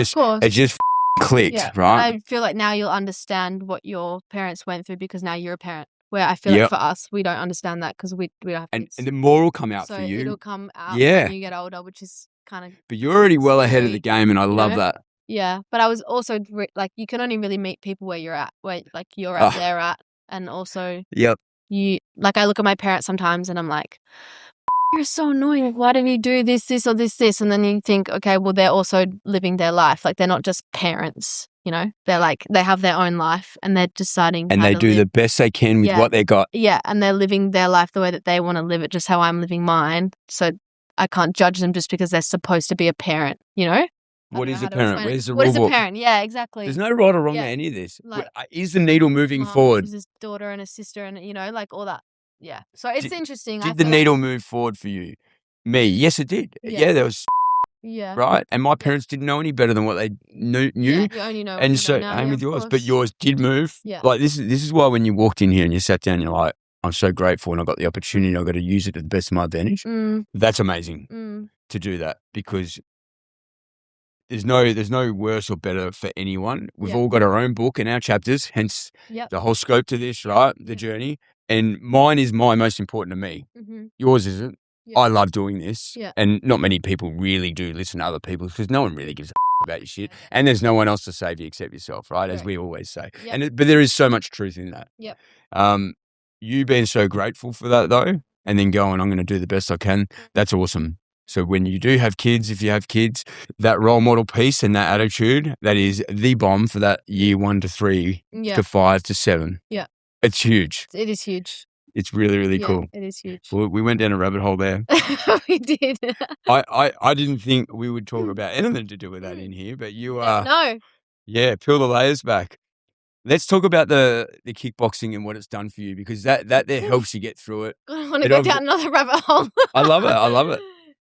just clicked, right? I feel like now you'll understand what your parents went through because now you're a parent. Where I feel like for us, we don't understand that because we don't have kids. And the more will come out for you. So it'll come out when you get older, which is kind of... But you're already well ahead of the game, and I love that. Yeah, but I was also, like, you can only really meet people where you're at, where, like, you're at, they're at. And also, you, like, I look at my parents sometimes and I'm like, you're so annoying. Why do you do this, or this? And then you think, okay, well, they're also living their life. Like, they're not just parents. You know, they're like, they have their own life and they're deciding and they do the best they can with what they got. Yeah. And they're living their life the way that they want to live it, just how I'm living mine. So I can't judge them just because they're supposed to be a parent, you know? What is a parent? Where's the rule book? What is book? a parent? Yeah, exactly. There's no right or wrong in any of this. Like, is the needle moving forward? His daughter and a sister and, you know, like all that. Yeah. So it's interesting. Did the needle move forward for you? Me? Yes, it did. Yeah, there was... Yeah. Right? And my parents didn't know any better than what they knew. Yeah, you only know what and you so, know now, aim with yours. But yours did move. Yeah. Like, this is why when you walked in here and you sat down, you're like, I'm so grateful and I got the opportunity. I've got to use it to the best of my advantage. That's amazing to do that, because there's no worse or better for anyone. We've all got our own book and our chapters, hence the whole scope to this, right? The journey. And mine is my most important to me. Yours isn't. I love doing this, and not many people really do listen to other people because no one really gives a about your shit, and there's no one else to save you except yourself, right? As we always say. But there is so much truth in that. You being so grateful for that though, and then going, I'm going to do the best I can. That's awesome. So when you do have kids, if you have kids, that role model piece and that attitude, that is the bomb for that year 1 to 3 to 5 to 7. Yeah, it's huge. It is huge. It's really, really cool. It is huge. Well, we went down a rabbit hole there. We did. I didn't think we would talk about anything to do with that in here, but you are. No. Yeah, peel the layers back. Let's talk about the kickboxing and what it's done for you, because that there helps you get through it. I want to go down another rabbit hole. I love it.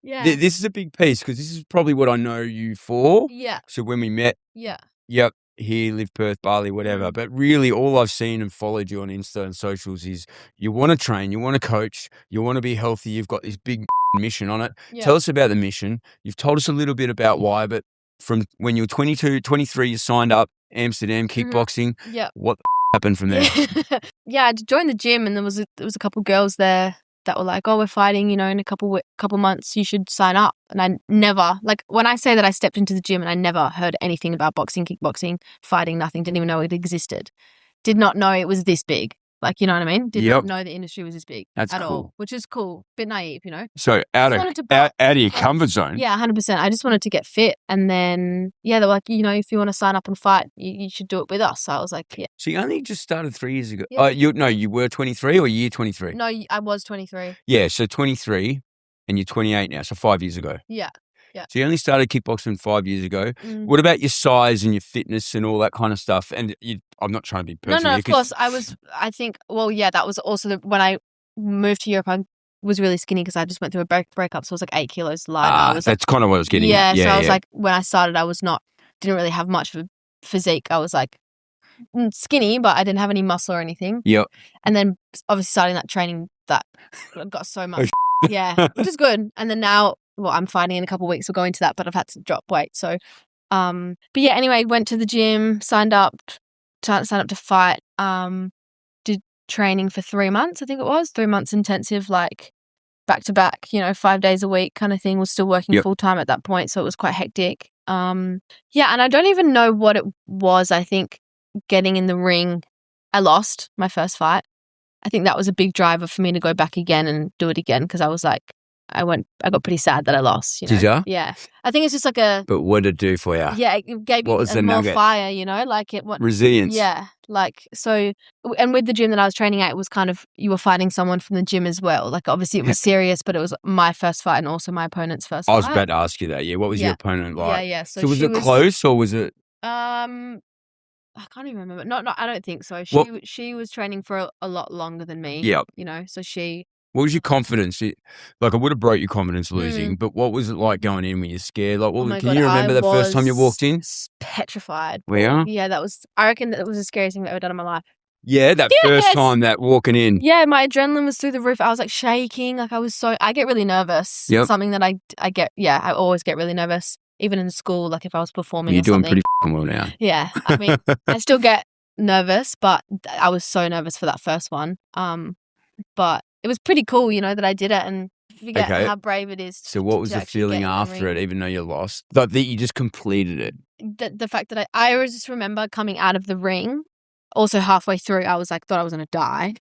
Yeah. This is a big piece, because this is probably what I know you for. Yeah. So when we met. Yeah. Yep. Here, live Perth, Bali, whatever. But really, all I've seen and followed you on Insta and socials is you want to train, you want to coach, you want to be healthy. You've got this big mission on it. Yeah. Tell us about the mission. You've told us a little bit about why, but from when you were 22, 23, you signed up, Amsterdam, kickboxing. Yeah. What happened from there? Yeah, I joined the gym and there was a couple of girls there that were like, oh, we're fighting, in a couple months, you should sign up. And I never, like, when I say that I stepped into the gym and I never heard anything about boxing, kickboxing, fighting, nothing, didn't even know it existed. Did not know it was this big. Like, you know what I mean? Did not know the industry was this big at all, which is cool. Bit naive, So out of your comfort zone. Yeah, 100%. I just wanted to get fit. And then, they're like, if you want to sign up and fight, you should do it with us. So I was like, yeah. So you only just started 3 years ago. Yeah. You were 23 or year 23? No, I was 23. Yeah, so 23 and you're 28 now. So 5 years ago. Yeah. Yeah. So you only started kickboxing 5 years ago. What about your size and your fitness and all that kind of stuff? And I'm not trying to be personal. No, of course. That was also when I moved to Europe, I was really skinny because I just went through a breakup. So I was like 8 kilos lighter. That's kind of what I was getting at. Yeah, so I was like, when I started, didn't really have much of a physique. I was like skinny, but I didn't have any muscle or anything. Yep. And then obviously starting that training, that I've got so much. Yeah, which is good. And then now, I'm fighting in a couple of weeks. We'll go into that, but I've had to drop weight. So, but yeah, anyway, went to the gym, signed up to fight, did training for 3 months. I think it was 3 months intensive, like back to back, 5 days a week kind of thing. Was still working full time at that point. So it was quite hectic. And I don't even know what it was. I think getting in the ring, I lost my first fight. I think that was a big driver for me to go back again and do it again. Cause I was like, I got pretty sad that I lost. Did you? Yeah. I think it's just like a... But what did it do for you? Yeah, it gave me more fire, like it... Resilience. Yeah. Like, so... And with the gym that I was training at, it was kind of... You were fighting someone from the gym as well. Like, obviously it was serious, but it was my first fight and also my opponent's first fight. I was about to ask you that. Yeah. What was your opponent like? Yeah. So was it close or was it... I can't even remember. No, I don't think so. She was training for a lot longer than me. Yeah. So she... What was your confidence? Like, I would have broke your confidence losing, but what was it like going in when you're scared? Like, can you remember the first time you walked in? Petrified. Were you? Yeah, I reckon that was the scariest thing I've ever done in my life. Yeah, that first time, that walking in. Yeah, my adrenaline was through the roof. I was like shaking. Like I get really nervous. Yep. Something that I get, I always get really nervous. Even in school, like if I was performing You're or something. doing pretty well now. Yeah, I mean, I still get nervous, but I was so nervous for that first one. But it was pretty cool, that I did it, and forget how brave it is. So what was the feeling after it, even though you lost? That you just completed it? The fact that I just remember coming out of the ring, also halfway through, I was like, thought I was going to die.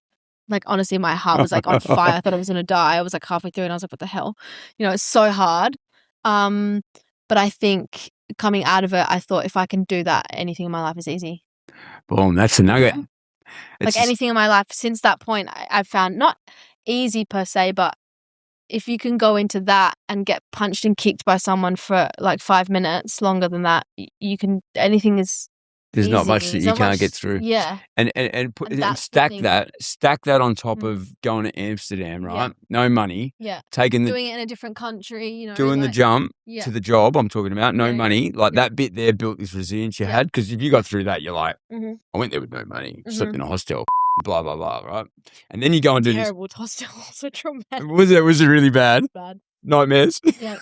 Like, honestly, my heart was like on fire. I thought I was going to die. I was like halfway through and I was like, what the hell? It's so hard. But I think coming out of it, I thought if I can do that, anything in my life is easy. Boom, that's a nugget. Like anything in my life since that point, I've found not easy per se, but if you can go into that and get punched and kicked by someone for like 5 minutes longer than that, you can, anything is There's easy. not much that you can't get through. Yeah. And stack that on top of going to Amsterdam, right? Yeah. No money. Yeah. Doing it in a different country, doing the jump to the job I'm talking about, no money. Like that bit there built this resilience you had. Because if you got through that, you're like, I went there with no money, slept in a hostel, blah, blah, blah, right? And then you go and do terrible hostel, so traumatic. Was it really bad? Bad. Nightmares? Yeah.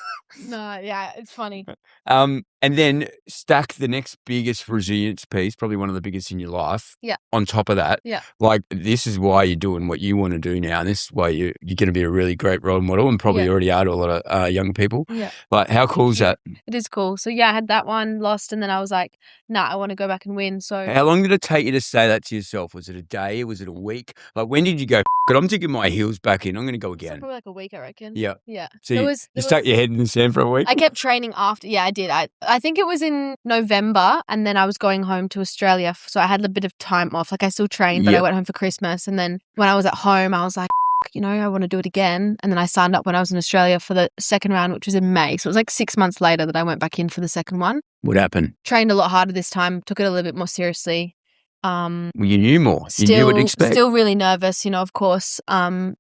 No, yeah, it's funny. And then stack the next biggest resilience piece, probably one of the biggest in your life. Yeah. On top of that. Yeah. Like, this is why you're doing what you want to do now. And this is why you're going to be a really great role model and probably already are to a lot of young people. Yeah. Like, how cool is that? It is cool. So, yeah, I had that one, lost, and then I was like, nah, I want to go back and win. So, how long did it take you to say that to yourself? Was it a day? Was it a week? Like, when did you go, I'm taking my heels back in. I'm going to go again. Probably like a week, I reckon. Yeah. Yeah. So you stuck your head in the sand for a week? I kept training after. Yeah, I did. I think it was in November, and then I was going home to Australia. So I had a bit of time off. Like, I still trained, but I went home for Christmas. And then when I was at home, I was like, I want to do it again. And then I signed up when I was in Australia for the second round, which was in May. So it was like 6 months later that I went back in for the second one. What happened? Trained a lot harder this time. Took it a little bit more seriously. Well, you knew more. You knew what to expect. Still really nervous, of course.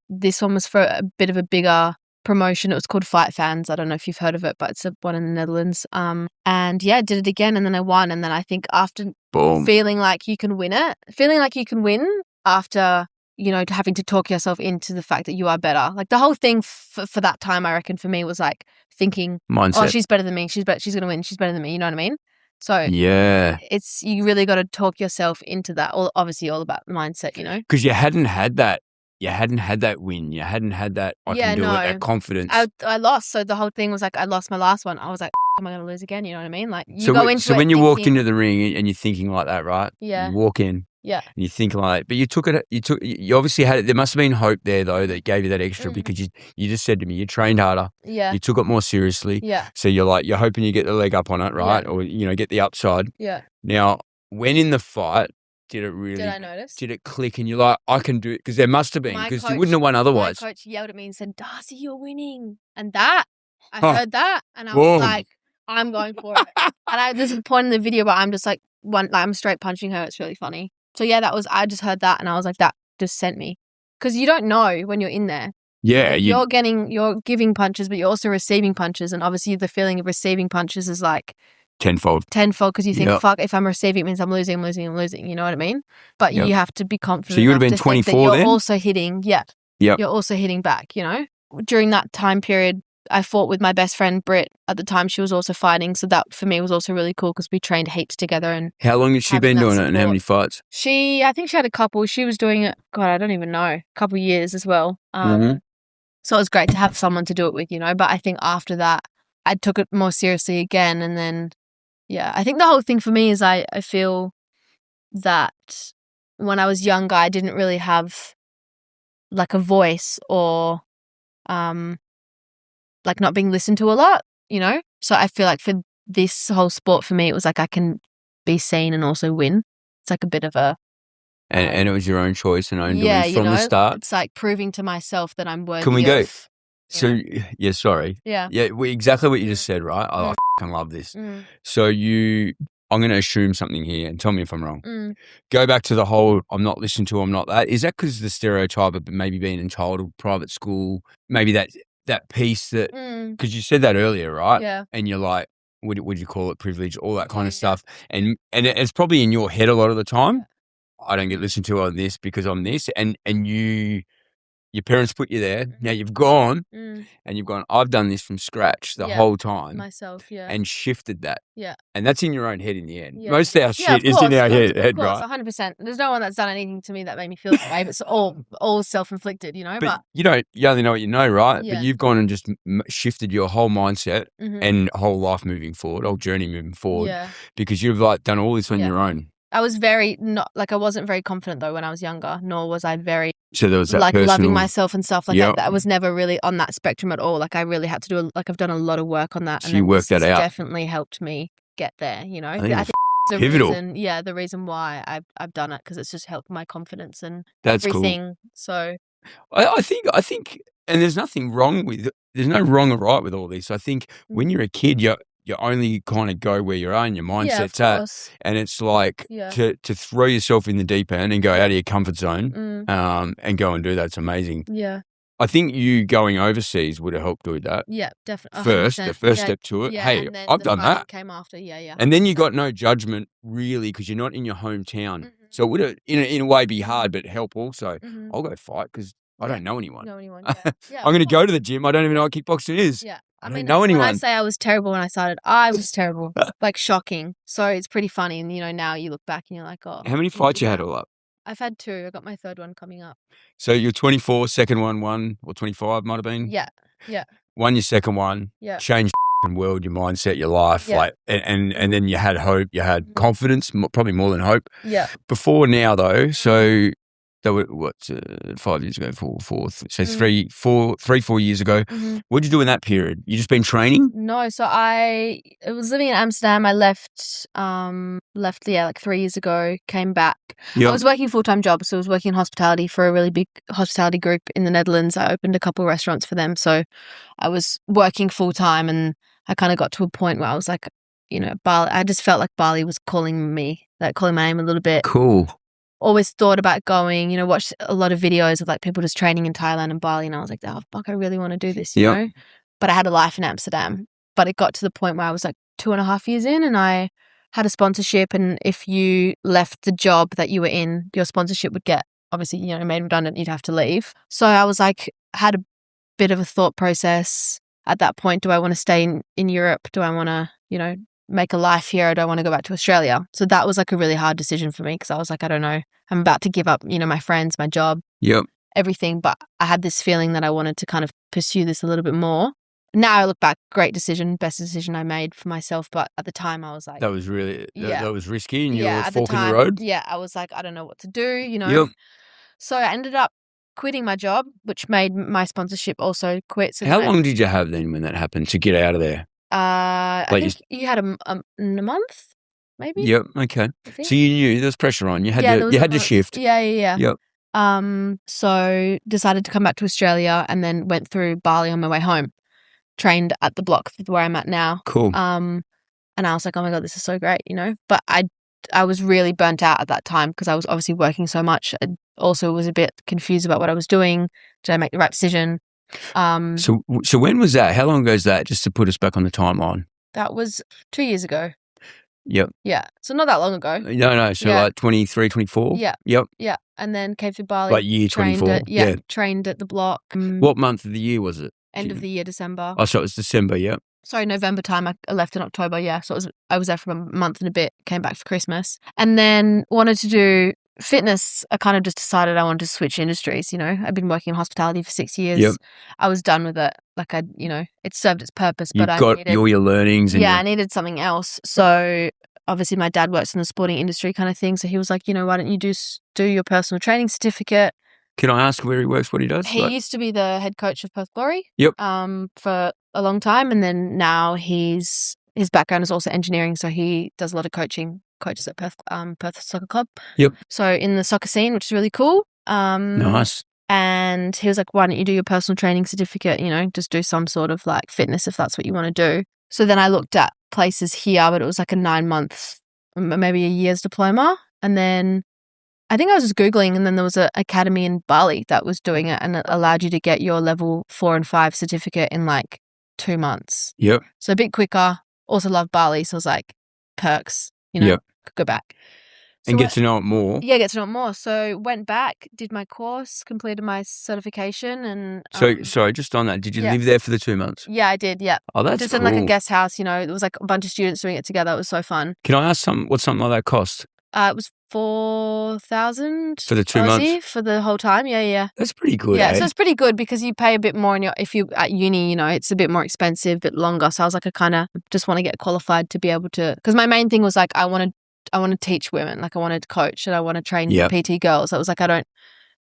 This one was for a bit of a bigger promotion. It was called Fight Fans. I don't know if you've heard of it, but it's one in the Netherlands. And yeah, did it again, and then I won. And then I think after feeling like you can win after, having to talk yourself into the fact that you are better. Like the whole thing for that time, I reckon for me was like thinking, mindset. Oh, she's better than me. She's going to win. She's better than me. You know what I mean? So yeah, you really got to talk yourself into that. Obviously all about the mindset, Because you hadn't had that you hadn't had that win. You hadn't had that I can do it, that confidence. I lost. So the whole thing was like I lost my last one. I was like, am I going to lose again? You know what I mean? Like you go into so when you walked into the ring and you're thinking like that, right? Yeah. You walk in. Yeah. And you're thinking like that. But you obviously had it. There must have been hope there though that gave you that extra because you just said to me, you trained harder. Yeah. You took it more seriously. Yeah. So you're hoping you get the leg up on it, right? Yeah. Or, get the upside. Yeah. Now, when in the fight, did I notice? Did it click and you're like, I can do it? Because there must have been, because you wouldn't have won otherwise. My coach yelled at me and said, Darcy, you're winning. And I heard that and I was like, I'm going for it. And there's a point in the video where I'm just like, I'm straight punching her. It's really funny. So yeah, I just heard that and I was like, that just sent me. Because you don't know when you're in there. Yeah. You're giving punches, but you're also receiving punches. And obviously the feeling of receiving punches is like, Tenfold because you think, fuck, if I'm receiving it means I'm losing. You know what I mean? But you have to be confident. So you would have been 24 then? You're also hitting, you're also hitting back, During that time period, I fought with my best friend, Britt. At the time, she was also fighting. So that for me was also really cool because we trained heaps togetger. And how long has she been doing it and how many fights? I think she had a couple. She was doing it, God, I don't even know, a couple years as well. So it was great to have someone to do it with, But I think after that, I took it more seriously again. And then, I think the whole thing for me is I feel that when I was younger, I didn't really have like a voice or like not being listened to a lot, So I feel like for this whole sport for me, it was like I can be seen and also win. It's like a bit of a... And it was your own choice and own doing from the start. It's like proving to myself that I'm worthy. Can we go? So, Yeah, sorry. Yeah. Yeah, exactly what you just said, right? I fucking love this. So I'm going to assume something here and tell me if I'm wrong. Go back to the whole, I'm not listened to, I'm not that. Is that because the stereotype of maybe being entitled, private school, maybe that piece that, because you said that earlier, right? Yeah. And you're like, would you call it privilege, all that kind of stuff. And it's probably in your head a lot of the time. I don't get listened to on this because I'm this. And your parents put you there. Now you've gone and you've gone, I've done this from scratch the whole time. Myself, and shifted that. Yeah. And that's in your own head in the end. Yeah. Most of our shit is in our head, of course, right? 100%. There's no one that's done anything to me that made me feel that way. But it's all self-inflicted, But you only know what you know, right? Yeah. But you've gone and just shifted your whole mindset and whole life moving forward, whole journey moving forward, because you've like done all this on your own. I was I wasn't very confident though when I was younger, nor was I very so there was that like personal... loving myself and stuff. Like I was never really on that spectrum at all. Like I really had to do I've done a lot of work on that. So you worked that out. Definitely helped me get there. I think it's pivotal. The reason why I've done it because it's just helped my confidence and that's everything. Cool. So I think, and there's nothing wrong with it. There's no wrong or right with all this. I think when you're a kid, you only kind of go where you are and your mindset's at. And it's like to throw yourself in the deep end and go out of your comfort zone and go and do that. It's amazing. Yeah. I think you going overseas would have helped do that. Yeah, definitely. The first step to it. Hey, I've done that. Came after. Yeah. And then you got no judgment really because you're not in your hometown. So it would have, in a way, be hard, but help also. I'll go fight because I don't know anyone. I'm going to go to the gym. I don't even know what kickboxing is. Yeah. I don't know anyone. When I say I was terrible when I started, I was terrible. Like shocking. So it's pretty funny. And, now you look back and you're like, oh. How many fights you had all up? I've had 2. I got my 3rd one coming up. So you're 24, second one, or 25 might have been? Yeah. Won your second one. Yeah. Changed the world, your mindset, your life. Yeah. Like, and then you had hope, you had confidence, probably more than hope. Yeah. Before now though, so... So what? 5 years ago, so 4 years ago. What did you do in that period? You just been training? No, so I was living in Amsterdam. I left like 3 years ago. Came back. Yep. I was working a full-time job, so I was working in hospitality for a really big hospitality group in the Netherlands. I opened a couple of restaurants for them, so I was working full-time, and I kind of got to a point where I was like, Bali. I just felt like Bali was calling me, like calling my name a little bit. Cool. Always thought about going, watched a lot of videos of like people just training in Thailand and Bali. And I was like, oh, fuck, I really want to do this, you know? But I had a life in Amsterdam. But it got to the point where I was like 2.5 years in and I had a sponsorship. And if you left the job that you were in, your sponsorship would get, obviously, made redundant, you'd have to leave. So I was like, had a bit of a thought process at that point. Do I want to stay in Europe? Do I want to, make a life here or do I want to go back to Australia? So that was like a really hard decision for me because I was like, I don't know. I'm about to give up, my friends, my job. Yep. everything, but I had this feeling that I wanted to kind of pursue this a little bit more. Now I look back, great decision, best decision I made for myself. But at the time I was like, that was really, that was risky and you were at the forking time, the road. Yeah, I was like, I don't know what to do, Yep. So I ended up quitting my job, which made my sponsorship also quit. So how long did you have then when that happened to get out of there? I think you had a month, maybe. Yep. Okay. So you knew there was pressure on. You had to shift. Yeah. Yep. So decided to come back to Australia and then went through Bali on my way home. Trained at the block where I'm at now. Cool. And I was like, oh my God, this is so great, But I was really burnt out at that time because I was obviously working so much. I also was a bit confused about what I was doing. Did I make the right decision? So when was that? How long ago is that? Just to put us back on the timeline. That was 2 years ago. Yep. Yeah. So not that long ago. No. So like 23, 24? Yeah. Yep. Yeah. And then came to Bali. Like year 24? Trained at the block. What month of the year was it? End of the year, December. Oh, so it was December, yeah. Sorry, November time. I left in October, yeah. So I was there for a month and a bit, came back for Christmas. And then wanted to do fitness. I kind of just decided I wanted to switch industries, I've been working in hospitality for 6 years. Yep. I was done with it. Like it served its purpose. But I needed all your learnings. And I needed something else. So obviously my dad works in the sporting industry kind of thing. So he was like, why don't you do your personal training certificate? Can I ask where he works, what he does? He used to be the head coach of Perth Glory. Yep. For a long time, and then now his background is also engineering, so he does a lot of coaching. Coaches at Perth Soccer Club. Yep. So in the soccer scene, which is really cool. Nice. And he was like, "Why don't you do your personal training certificate? Just do some sort of like fitness if that's what you want to do." So then I looked at places here, but it was like a 9-month, maybe a year's diploma, and then. I think I was just Googling and then there was an academy in Bali that was doing it and it allowed you to get your level 4 and 5 certificate in like 2 months. Yep. So a bit quicker. Also love Bali. So I was like, perks, Yep. Could go back. So and get to know it more. Yeah, get to know it more. So went back, did my course, completed my certification and... So, sorry, just on that, did you live there for the 2 months? Yeah, I did, yeah. Oh, that's just cool. in like a guest house, There was like a bunch of students doing it together. It was so fun. Can I ask what something like that cost? It was 4,000 for the 2 months for the whole time. Yeah. That's pretty good. Yeah, so it's pretty good because you pay a bit more if you at uni, it's a bit more expensive, a bit longer. So I was like, I kind of just want to get qualified to be able to, because my main thing was like, I want to teach women, like I want to coach and I want to train PT girls. So it was like, I don't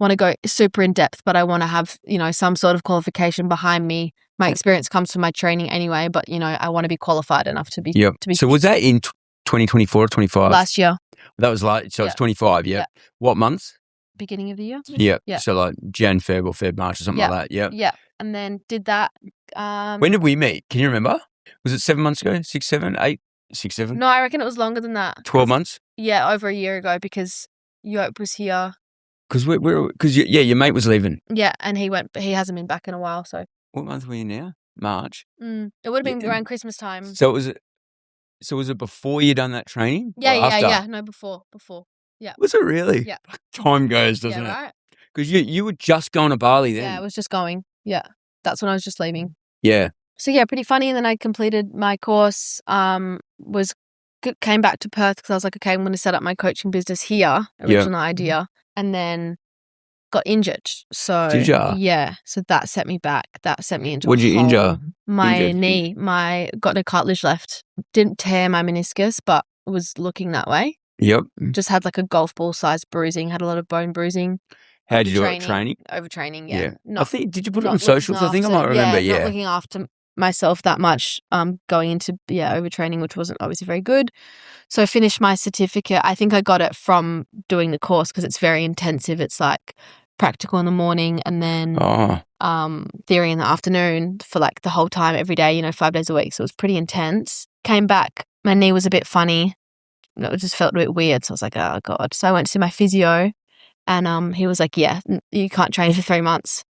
want to go super in depth, but I want to have, some sort of qualification behind me. My experience comes from my training anyway, but I want to be qualified enough to be. Yep. So was that in 2024 or 25? Last year. That was so it's 25, yeah. What month? Beginning of the year. Yeah. So like Jan, Feb or Feb, March or something like that. Yeah. Yeah. And then did that. When did we meet? Can you remember? Was it 7 months ago? 6, 7, 8, 6, 7? No, I reckon it was longer than that. 12 months? Yeah, over a year ago because Yope was here. Because your mate was leaving. Yeah, and he hasn't been back in a while. So what month are we in now? March. It would have been around Christmas time. So was it before you done that training? Yeah. No, before. Yeah. Was it really? Yeah. Time goes, doesn't it? Right. Because you were just going to Bali then. Yeah, I was just going. Yeah, that's when I was just leaving. Yeah. So yeah, pretty funny. And then I completed my course. Came back to Perth because I was like, okay, I'm going to set up my coaching business here. Original idea, and then got injured. So did ya? Yeah. So that set me back. That sent me into. What'd you injure? My knee. Got no cartilage left. Didn't tear my meniscus, but was looking that way. Yep. Just had like a golf ball sized bruising. Had a lot of bone bruising. How did you do it? Training? Overtraining. Yeah. I think did you put it on socials? I think I might remember. Yeah. Not looking after myself that much. Going into overtraining, which wasn't obviously very good. So I finished my certificate. I think I got it from doing the course because it's very intensive. It's like practical in the morning and then theory in the afternoon for like the whole time every day, 5 days a week. So it was pretty intense. Came back, my knee was a bit funny. It just felt a bit weird. So I was like, oh God. So I went to see my physio and he was like, yeah, you can't train for 3 months.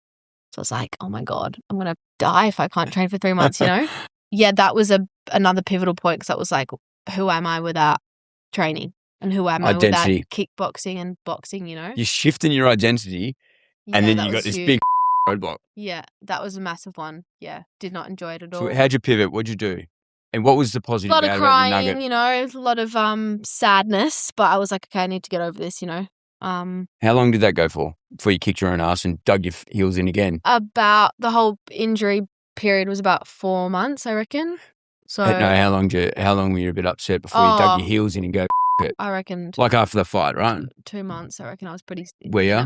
So I was like, oh my God, I'm going to die if I can't train for 3 months, Yeah, that was another pivotal point because that was like, who am I without training? And who am I without kickboxing and boxing, You're shifting your identity and then you got this big roadblock. Yeah, that was a massive one. Yeah, did not enjoy it at all. So how'd you pivot? What'd you do? And what was the positive? A lot of crying, a lot of sadness. But I was like, okay, I need to get over this, How long did that go for before you kicked your own ass and dug your heels in again? About the whole injury period was about 4 months, I reckon. So no, how long were you a bit upset before you dug your heels in and go it? I reckon like after the fight, right? 2 months. I reckon I was pretty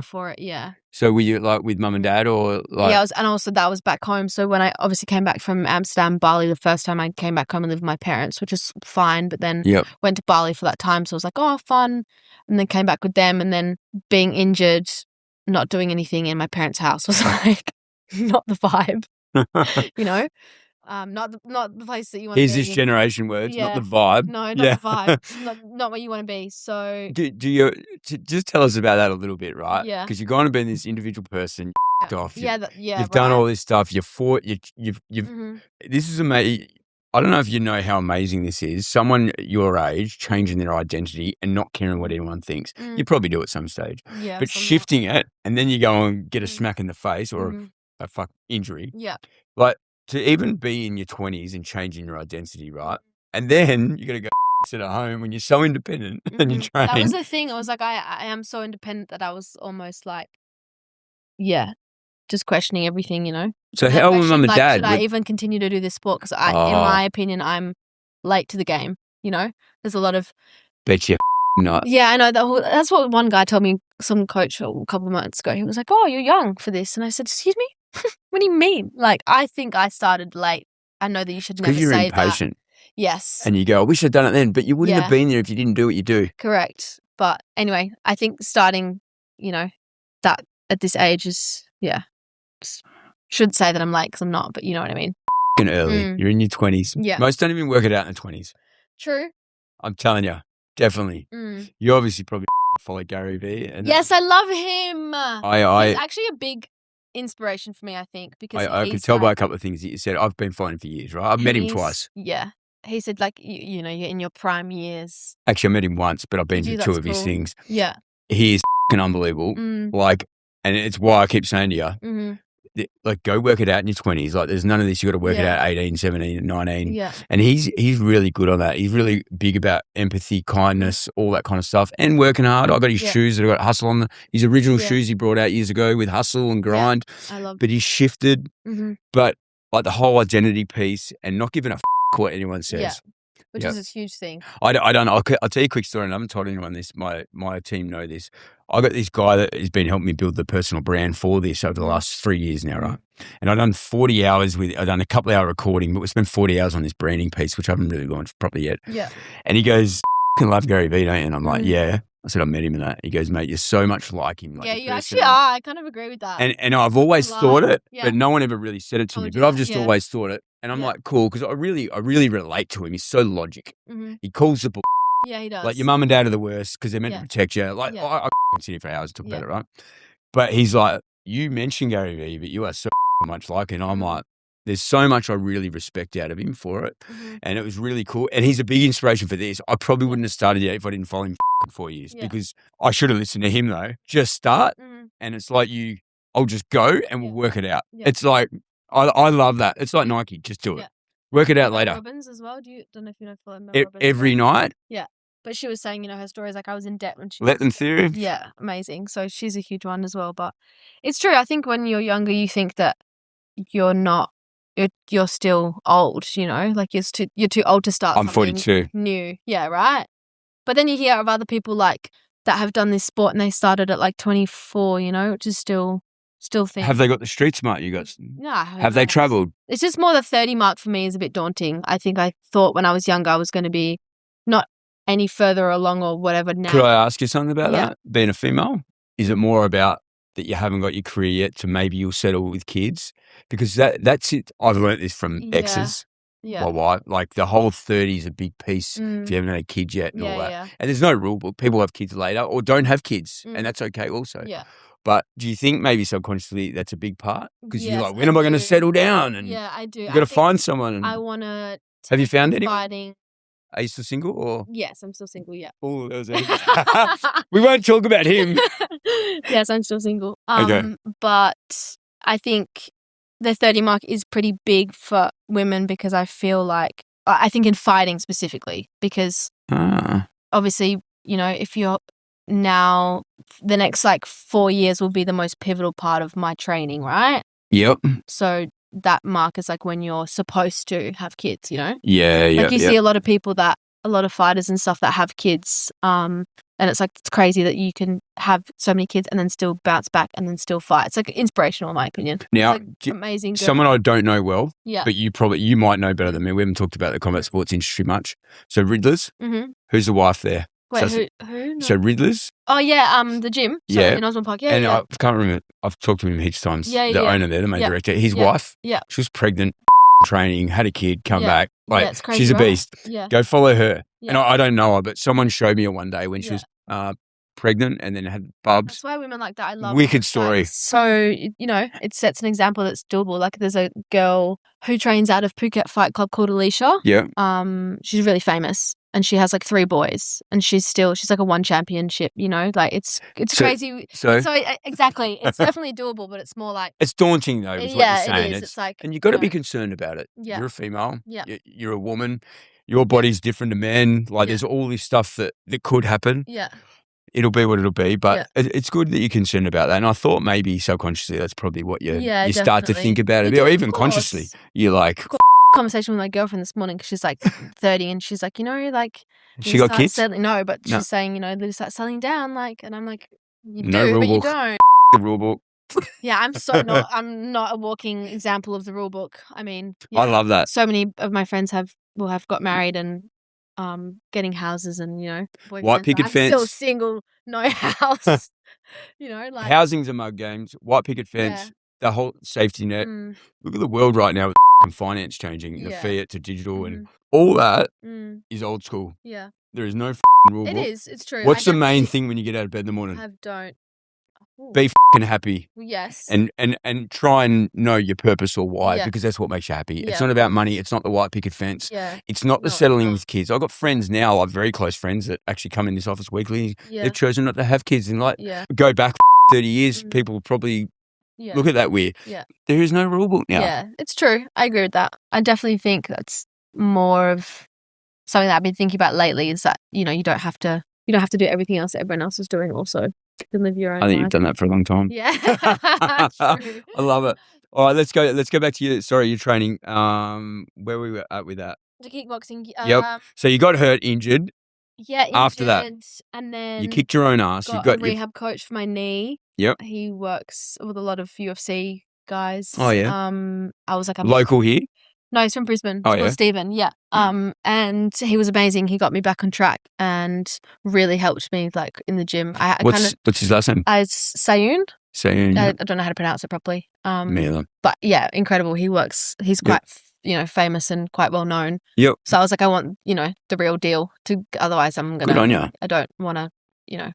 for it. Yeah. So were you like with mum and dad or like? Yeah, and also that was back home. So when I obviously came back from Amsterdam, Bali, the first time I came back home and lived with my parents, which is fine. But then went to Bali for that time, so I was like, oh, fun, and then came back with them, and then being injured, not doing anything in my parents' house was like not the vibe, you know. Not the place that you want to be. Here's this generation words, not the vibe. No, not the vibe. Not where you want to be. So do you just tell us about that a little bit, right? Yeah. Because you're going to be this individual person. Off. You've done all this stuff. You've fought. You've. This is amazing. I don't know if you know how amazing this is. Someone your age changing their identity and not caring what anyone thinks. You probably do at some stage. Yeah. But shifting it, and then you go and get a smack in the face or a fuck injury. Yeah. Like, to even be in your 20s and changing your identity, right? And then you got to go sit at home when you're so independent and you train. That was the thing. I was like, I am so independent that I was almost like, just questioning everything, you know? So how were mum and dad? Should I even continue to do this sport? Because in my opinion, I'm late to the game, you know? There's a lot of... Bet you're not. Yeah, I know. That's what one guy told me, some coach a couple of months ago. He was like, oh, you're young for this. And I said, excuse me? What do you mean? Like, I think I started late. I know that you should never say that. Because you're impatient. Yes. And you go, I wish I'd done it then, but you wouldn't have been there if you didn't do what you do. Correct. But anyway, I think starting, you know, that at this age is, should say that I'm late because I'm not, but you know what I mean. Early. You're in your 20s. Yeah. Most don't even work it out in the 20s. True. I'm telling you, definitely. You obviously probably follow Gary Vee. Yes, I love him. He's actually a big inspiration for me, I think, because I could tell by a couple of things that you said. I've been following for years, right? I've met him twice. Yeah. He said, like, you know, you're in your prime years. Actually, I met him once, but I've been to two of his things. Yeah. He is unbelievable. Like, and it's why I keep saying to you, like, go work it out in your 20s. Like, there's none of this. You got to work it out at 18, 17, 19. Yeah. And he's really good on that. He's really big about empathy, kindness, all that kind of stuff, and working hard. I got his shoes that I got Hustle on his original shoes he brought out years ago with Hustle and Grind. I love. But he's shifted. But like the whole identity piece and not giving a what anyone says. Yeah. Which is a huge thing. I don't know. I'll tell you a quick story, and I haven't told anyone this. My team know this. I got this guy that has been helping me build the personal brand for this over the last 3 years now, right? And I've done 40 hours I've done a couple of hour recording, but we spent 40 hours on this branding piece, which I haven't really launched properly yet. Yeah. And he goes, I love Gary Vee, don't you? And I'm like, yeah. I said, I met him in that. He goes, mate, you're so much like him. Like you actually are. I kind of agree with that. And I've always thought it, but no one ever really said it to me. But I've just always thought it. And I'm like, cool, because I really relate to him. He's so logic. He calls the bull. Yeah, he does. Like, your mum and dad are the worst because they're meant to protect you. Like, I sit here for hours to talk about it, right? But he's like, you mentioned Gary Vee, but you are so much like him. And I'm like, there's so much I really respect out of him for it. And it was really cool. And he's a big inspiration for this. I probably wouldn't have started yet if I didn't follow him for 4 years because I should have listened to him though. Just start. And it's like I'll just go and we'll work it out. It's like, I love that. It's like Nike. Just do it. Work it out later. Robbins as well. Don't know if you know Robbins. Every night? Yeah. But she was saying, you know, her story is like I was in debt when she Let them through. Yeah, amazing. So she's a huge one as well. But it's true. I think when you're younger, you think that you're not, you're still old, you know, like you're too old to start I'm 42. New. Yeah, right? But then you hear of other people like that have done this sport and they started at like 24, you know, which is still thing. Have they got the street smart you got? Yeah. Have they travelled? It's just more the 30 mark for me is a bit daunting. I think I thought when I was younger I was going to be not any further along or whatever now. Could I ask you something about that? Being a female? Is it more about that you haven't got your career yet to maybe you'll settle with kids? Because that's it. I've learnt this from exes. Yeah. My wife, like the whole 30 is a big piece if you haven't had kids yet and all that. Yeah. And there's no rule book. People have kids later or don't have kids and that's okay also. Yeah. But do you think maybe subconsciously that's a big part? Because you're like, when am I going to settle down? And I do. You got to find someone. And I want to. Have you found anyone? Are you still single or? Yes, I'm still single. Yeah. Oh, that was we won't talk about him. Yes, I'm still single. Okay. But I think the 30 mark is pretty big for women because I feel like I think in fighting specifically because obviously, you know, if you're now the next like 4 years will be the most pivotal part of my training, right? Yep. So that mark is like when you're supposed to have kids, you know? Yeah, yeah. Like you see a lot of people a lot of fighters and stuff that have kids, and it's like, it's crazy that you can have so many kids and then still bounce back and then still fight. It's like inspirational in my opinion. Now, like amazing. Someone I don't know well, yeah. but you might know better than me. We haven't talked about the combat sports industry much. So Riddler's, who's the wife there? Wait, who? No. So Riddler's? Oh yeah, the gym. So in Osborne Park. Yeah, and yeah. I can't remember. I've talked to him heaps of times. Yeah, the owner there, the main director. His wife. Yeah. She was pregnant, training, had a kid, come back. Like it's crazy, she's a beast. Yeah. Go follow her. Yeah. And I don't know her, but someone showed me her one day when she was pregnant and then had bubs. That's why women like that. I love wicked story. So, it sets an example that's doable. Like there's a girl who trains out of Phuket Fight Club called Alicia. Yeah. She's really famous and she has like 3 boys and she's like a 1 championship, like it's crazy. So exactly. It's definitely doable, but it's more like. It's daunting though, is what you're saying. It's like. And you've got to be concerned about it. Yeah. You're a female. Yeah. You're a woman. Your body's different to men. Like there's all this stuff that could happen. Yeah. It'll be what it'll be, but it's good that you're concerned about that. And I thought maybe subconsciously that's probably what you start to think about it, or even consciously. You're like, conversation with my girlfriend this morning because she's like 30 and she's like, like, she got kids? No, but she's saying, they start settling down, like, and I'm like, you no do, rule but book. you don't. The rule book. Yeah, I'm not a walking example of the rule book. I mean, I love that. So many of my friends have got married and getting houses and boyfriends. White picket fence. Still single, no house. Like housing's a mug games. White picket fence. The whole safety net. Look at the world right now with finance changing, the fiat to digital, and all that is old school. Yeah, there is no rule book. It is. It's true. What's the main thing when you get out of bed in the morning? Be happy. Yes. And try and know your purpose or why, because that's what makes you happy. It's not about money. It's not the white picket fence. Yeah. It's not the settling with kids. I've got friends now, like very close friends that actually come in this office weekly. Yeah. They've chosen not to have kids and go back 30 years. People will probably look at that weird. Yeah. There is no rule book now. Yeah, it's true. I agree with that. I definitely think that's more of something that I've been thinking about lately is that, you don't have to do everything else that everyone else is doing also. You can live your own I think life. you've done that for a long time. Yeah. I love it. All right, let's go back to your training. Where we were at with that. The kickboxing. Yep. So you got hurt, injured. Yeah, injured, after that. And then you kicked your own ass. You got a rehab coach for my knee. Yep. He works with a lot of UFC guys. Oh yeah. I was like, local here? No, he's from Brisbane. Oh, he's called Stephen. Yeah. And he was amazing. He got me back on track and really helped me like in the gym. What's his last name? Sayun. Sayun. I don't know how to pronounce it properly. Me either. But yeah, incredible. He's quite famous and quite well known. Yep. So I was like, I want the real deal. Otherwise, I'm gonna. Good on you. I don't want to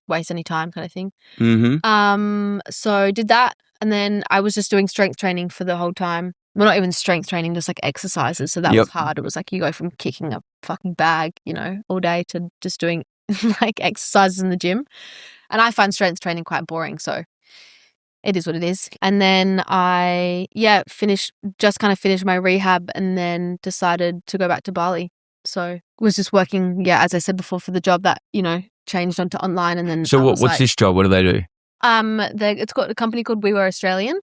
waste any time, kind of thing. Mm-hmm. So did that, and then I was just doing strength training for the whole time. Well, not even strength training, just like exercises. So that was hard. It was like you go from kicking a fucking bag, all day to just doing like exercises in the gym. And I find strength training quite boring. So it is what it is. And then I, finished my rehab and then decided to go back to Bali. So was just working, as I said before, for the job that, changed onto online. And then so what's this job? What do they do? It's got a company called We Were Australian,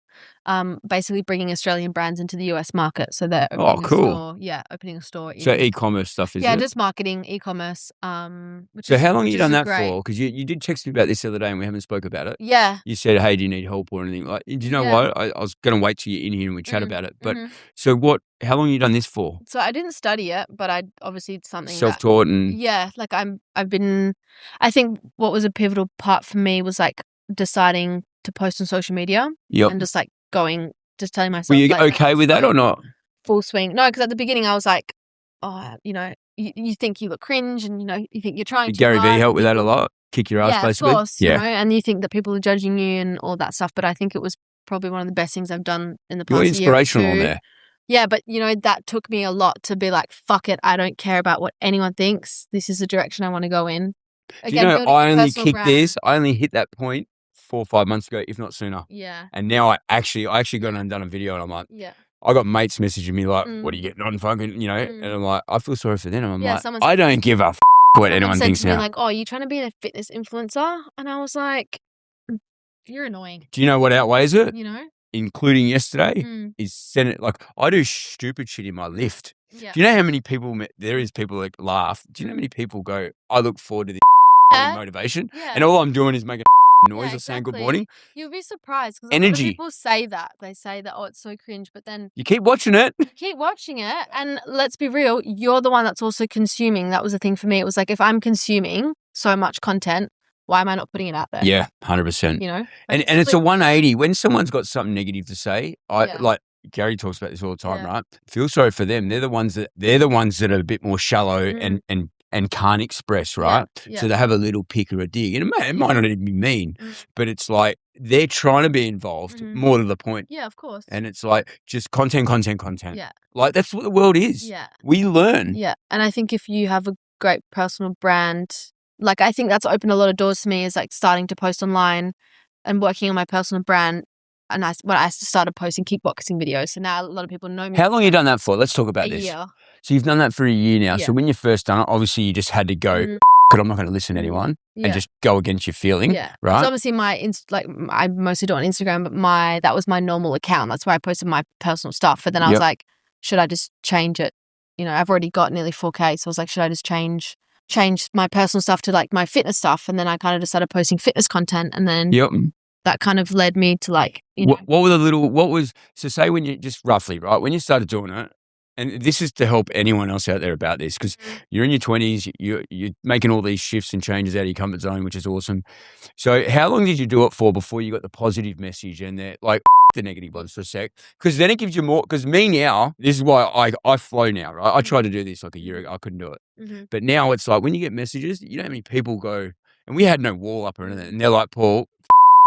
basically bringing Australian brands into the US market. So they're opening a store. Yeah, opening a store. So e-commerce stuff, is it? Yeah, just marketing, e-commerce. So how long have you done that for? Because you did text me about this the other day and we haven't spoke about it. Yeah. You said, hey, do you need help or anything? Like, do you know what? I was going to wait till you're in here and we chat about it. But so how long have you done this for? So I didn't study it, but I obviously something self-taught and like I think what was a pivotal part for me was like deciding to post on social media and just like just telling myself. Were you like, okay with that or not? Full swing. No, because at the beginning I was like, oh, you think you look cringe and, you think you're trying to. Gary Vee helped with that a lot? Kick your ass, basically? Of course. And you think that people are judging you and all that stuff. But I think it was probably one of the best things I've done in the past year. You're inspirational on there. Yeah, but, that took me a lot to be like, fuck it, I don't care about what anyone thinks. This is the direction I want to go in. Again, I only kicked this. I only hit that point 4 or 5 months ago, if not sooner. Yeah. And now I actually got and done a video and I'm like, I got mates messaging me like, what are you getting on fucking, and I'm like, I feel sorry for them. I'm like, I don't give a what anyone said thinks to me, now. like, oh, you're trying to be a fitness influencer? And I was like, you're annoying. Do you know what outweighs it? You know? Including yesterday, is send it. Like, I do stupid shit in my lift. Yeah. Do you know how many people, there is people that laugh. Do you know how many people go, I look forward to this motivation? Yeah. And all I'm doing is making noise or saying good morning. You'll be surprised because a lot of people say that. They say that, oh, it's so cringe, but then you keep watching it. And let's be real, you're the one that's also consuming. That was the thing for me. It was like, if I'm consuming so much content, why am I not putting it out there? Yeah, 100%. You know? And it's a 180. When someone's got something negative to say, like Gary talks about this all the time, right? Feel sorry for them. They're the ones that are a bit more shallow and can't express, right? So they have a little pick or a dig. And it might not even be mean, but it's like they're trying to be involved more to the point. Yeah, of course. And it's like just content. Yeah. Like that's what the world is. Yeah. We learn. Yeah. And I think if you have a great personal brand, like I think that's opened a lot of doors to me, is like starting to post online and working on my personal brand. And when I started posting kickboxing videos, so now a lot of people know me. How long have you done that for? Let's talk about this. A year. So you've done that for a year now. Yeah. So when you first done it, obviously you just had to go, I'm not going to listen to anyone and just go against your feeling, right? So obviously I mostly do it on Instagram, but that was my normal account. That's where I posted my personal stuff. But then I was like, should I just change it? You know, I've already got nearly 4K. So I was like, should I just change my personal stuff to like my fitness stuff? And then I kind of just started posting fitness content, and then that kind of led me to like, you know. So say when you just roughly, right, when you started doing it, and this is to help anyone else out there about this, because you're in your 20s, you're making all these shifts and changes out of your comfort zone, which is awesome. So how long did you do it for before you got the positive message and the negative ones for a sec? Because then it gives you more, because me now, this is why I flow now, right? I tried to do this like a year ago. I couldn't do it. But now it's like when you get messages, you know how many people go, and we had no wall up or anything, and they're like, Paul,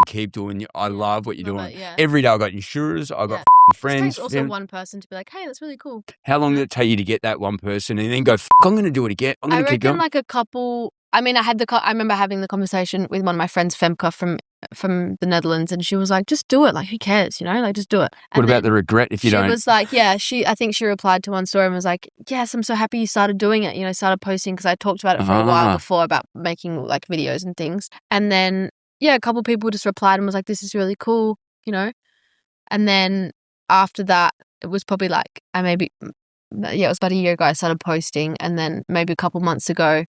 keep doing. I love what you're doing. Every day I got insurers, I got friends. It takes also one person to be like, hey, that's really cool. How long did it take you to get that one person and then go, I'm going to do it again? I'm going to keep going. Like a couple. I mean, I remember having the conversation with one of my friends, Femke from the Netherlands, and she was like, just do it. Like, who cares? You know, like just do it. And what about the regret if you don't? She was like, I think she replied to one story and was like, yes, I'm so happy you started doing it. You know, started posting, because I talked about it for a while before about making like videos and things. And then a couple of people just replied and was like, this is really cool, you know? And then after that, it was probably like, it was about a year ago I started posting. And then maybe a couple months ago,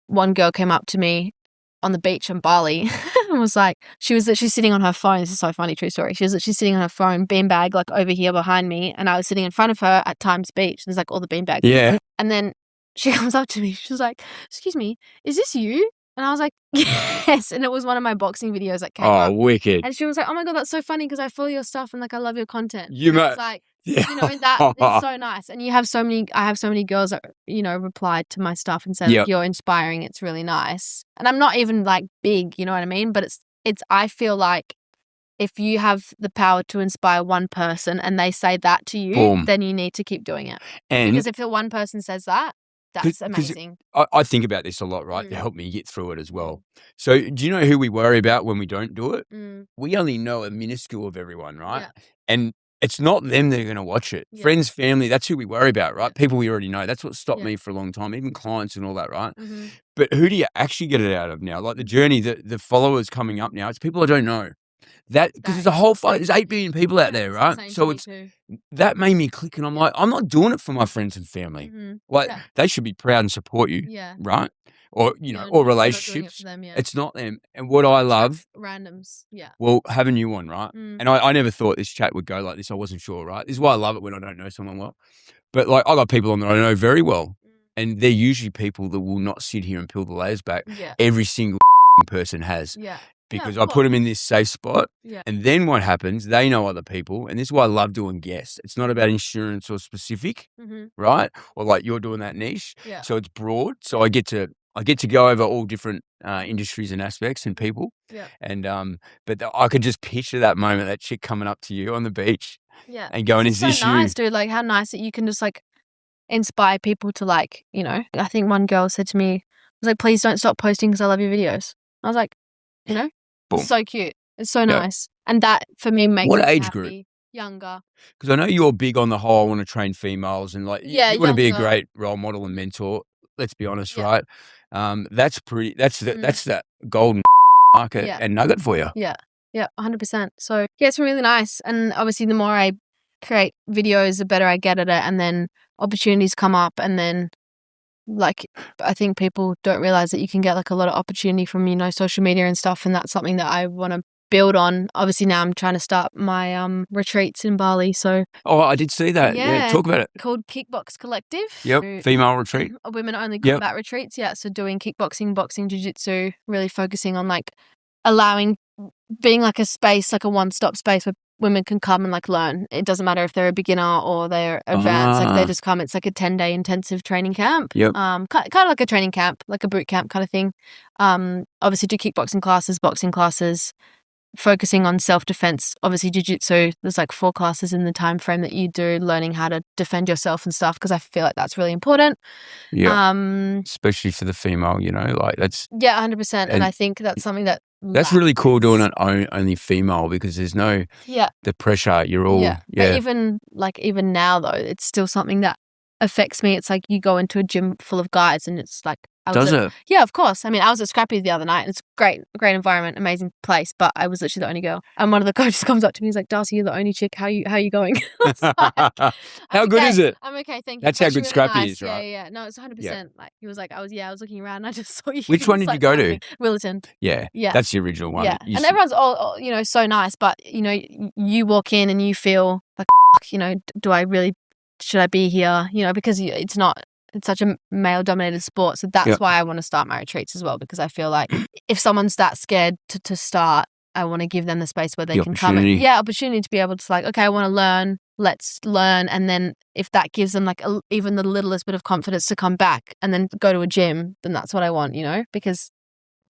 one girl came up to me on the beach in Bali and was like, she's sitting on her phone. This is so funny, true story. She's sitting on her phone, beanbag, like over here behind me. And I was sitting in front of her at Times Beach. There's like all the beanbags. Yeah. And then she comes up to me. She was like, excuse me, is this you? And I was like, yes. And it was one of my boxing videos that came up. Oh, wicked. And she was like, oh my God, that's so funny because I follow your stuff and like I love your content. It's like, you know, that it's so nice. And I have so many girls that, you know, replied to my stuff and said, like, you're inspiring. It's really nice. And I'm not even like big, you know what I mean? But I feel like if you have the power to inspire one person and they say that to you, then you need to keep doing it. Because if the one person says that, that's amazing. I think about this a lot, right? To help me get through it as well. So do you know who we worry about when we don't do it? We only know a minuscule of everyone, right? Yeah. And it's not them that are going to watch it. Yeah. Friends, family, that's who we worry about, right? People we already know. That's what stopped me for a long time, even clients and all that, right? But who do you actually get it out of now? Like the journey, the followers coming up now, it's people I don't know. Because there's a whole there's 8 billion people out there, right? So that made me click, and I'm like, I'm not doing it for my friends and family. Like they should be proud and support you, right? Or you know, or relationships. It's not them. And what I love, randoms, well, have a new one, right? And I never thought this chat would go like this. I wasn't sure, right? This is why I love it when I don't know someone well. But like I got people on that I know very well, and they're usually people that will not sit here and peel the layers back. Every single person has. Because I put them in this safe spot. And then what happens, they know other people. And this is why I love doing guests. It's not about insurance or specific, right? Or like you're doing that niche. So it's broad. So I get to go over all different industries and aspects and people. And but I could just picture that moment, that chick coming up to you on the beach. And going, is this you? Nice, dude. Like how nice that you can just like inspire people to like, you know. I think one girl said to me, was like, please don't stop posting because I love your videos. I was like, you know. It's so cute. It's so nice. And that, for me, makes what me age happy. Group? Younger. Because I know you're big on the whole, I want to train females and like, you want to be a great role model and mentor. Let's be honest, right? That's that golden market and nugget for you. Yeah. Yeah. 100%. So yeah, it's really nice. And obviously the more I create videos, the better I get at it. And then opportunities come up, and then like, I think people don't realize that you can get like a lot of opportunity from, you know, social media and stuff. And that's something that I want to build on. Obviously now I'm trying to start my retreats in Bali. So I did see that. Yeah, talk about it. Called Kickbox Collective. Yep, female retreat. Women only combat retreats. Yeah, so doing kickboxing, boxing, jiu-jitsu, really focusing on like being like a space, like a one-stop space where women can come and like learn. It doesn't matter if they're a beginner or they're advanced. Like they just come. It's like a 10-day intensive training camp. Yep. Kind of like a training camp, like a boot camp kind of thing. Obviously do kickboxing classes, boxing classes, focusing on self-defense. Obviously jiu-jitsu, there's like 4 classes in the time frame that you do, learning how to defend yourself and stuff, because I feel like that's really important. Yeah. Especially for the female, you know, like that's 100%. And I think that's something that's really cool doing it only female, because there's no the pressure. You're all But even now though, it's still something that affects me. It's like you go into a gym full of guys and it's like Does it? Yeah, of course. I mean, I was at Scrappy the other night, and it's great environment, amazing place, but I was literally the only girl. And one of the coaches comes up to me, he's like, "Darcy, you're the only chick. How you going?" How good is it? I'm okay, thank you. That's how good Scrappy is, right? Yeah. No, it's 100%. Like he was like, I was looking around and I just saw you. Which one did you go to? Willerton. Yeah. That's the original one. Yeah. And everyone's all, you know, so nice, but you know, you walk in and you feel like, you know, should I be here? You know, because it's such a male-dominated sport. So that's why I want to start my retreats as well, because I feel like if someone's that scared to start, I want to give them the space where they can come in. Yeah, opportunity to be able to like, okay, I want to learn. Let's learn. And then if that gives them like even the littlest bit of confidence to come back and then go to a gym, then that's what I want, you know, because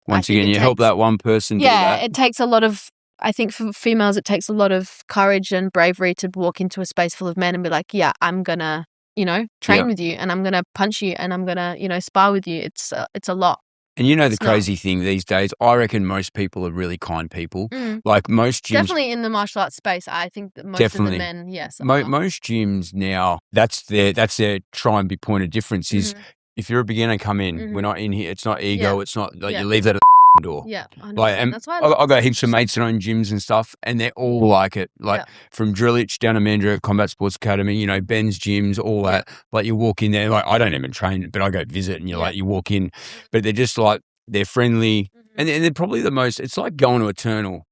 once again, you help that one person do that. It takes a lot of, I think for females, it takes a lot of courage and bravery to walk into a space full of men and be like, yeah, I'm going to, you know, train with you, and I'm going to punch you, and I'm going to, you know, spar with you. It's a lot. And you know the crazy thing these days, I reckon most people are really kind people. Like most gyms. Definitely in the martial arts space, I think that most of the men, yes. Most gyms now, that's their try and be point of difference is if you're a beginner, come in. We're not in here. It's not ego. It's not like you leave that at the door. Yeah, 100%. Like, and that's why I got heaps of mates that own gyms and stuff, and they're all like it. Like from Drillich down to Mandurah Combat Sports Academy, you know, Ben's gyms, all that. Like you walk in there, like I don't even train, but I go visit, and you're like, you walk in, but they're just like, they're friendly, and they're probably the most. It's like going to Eternal,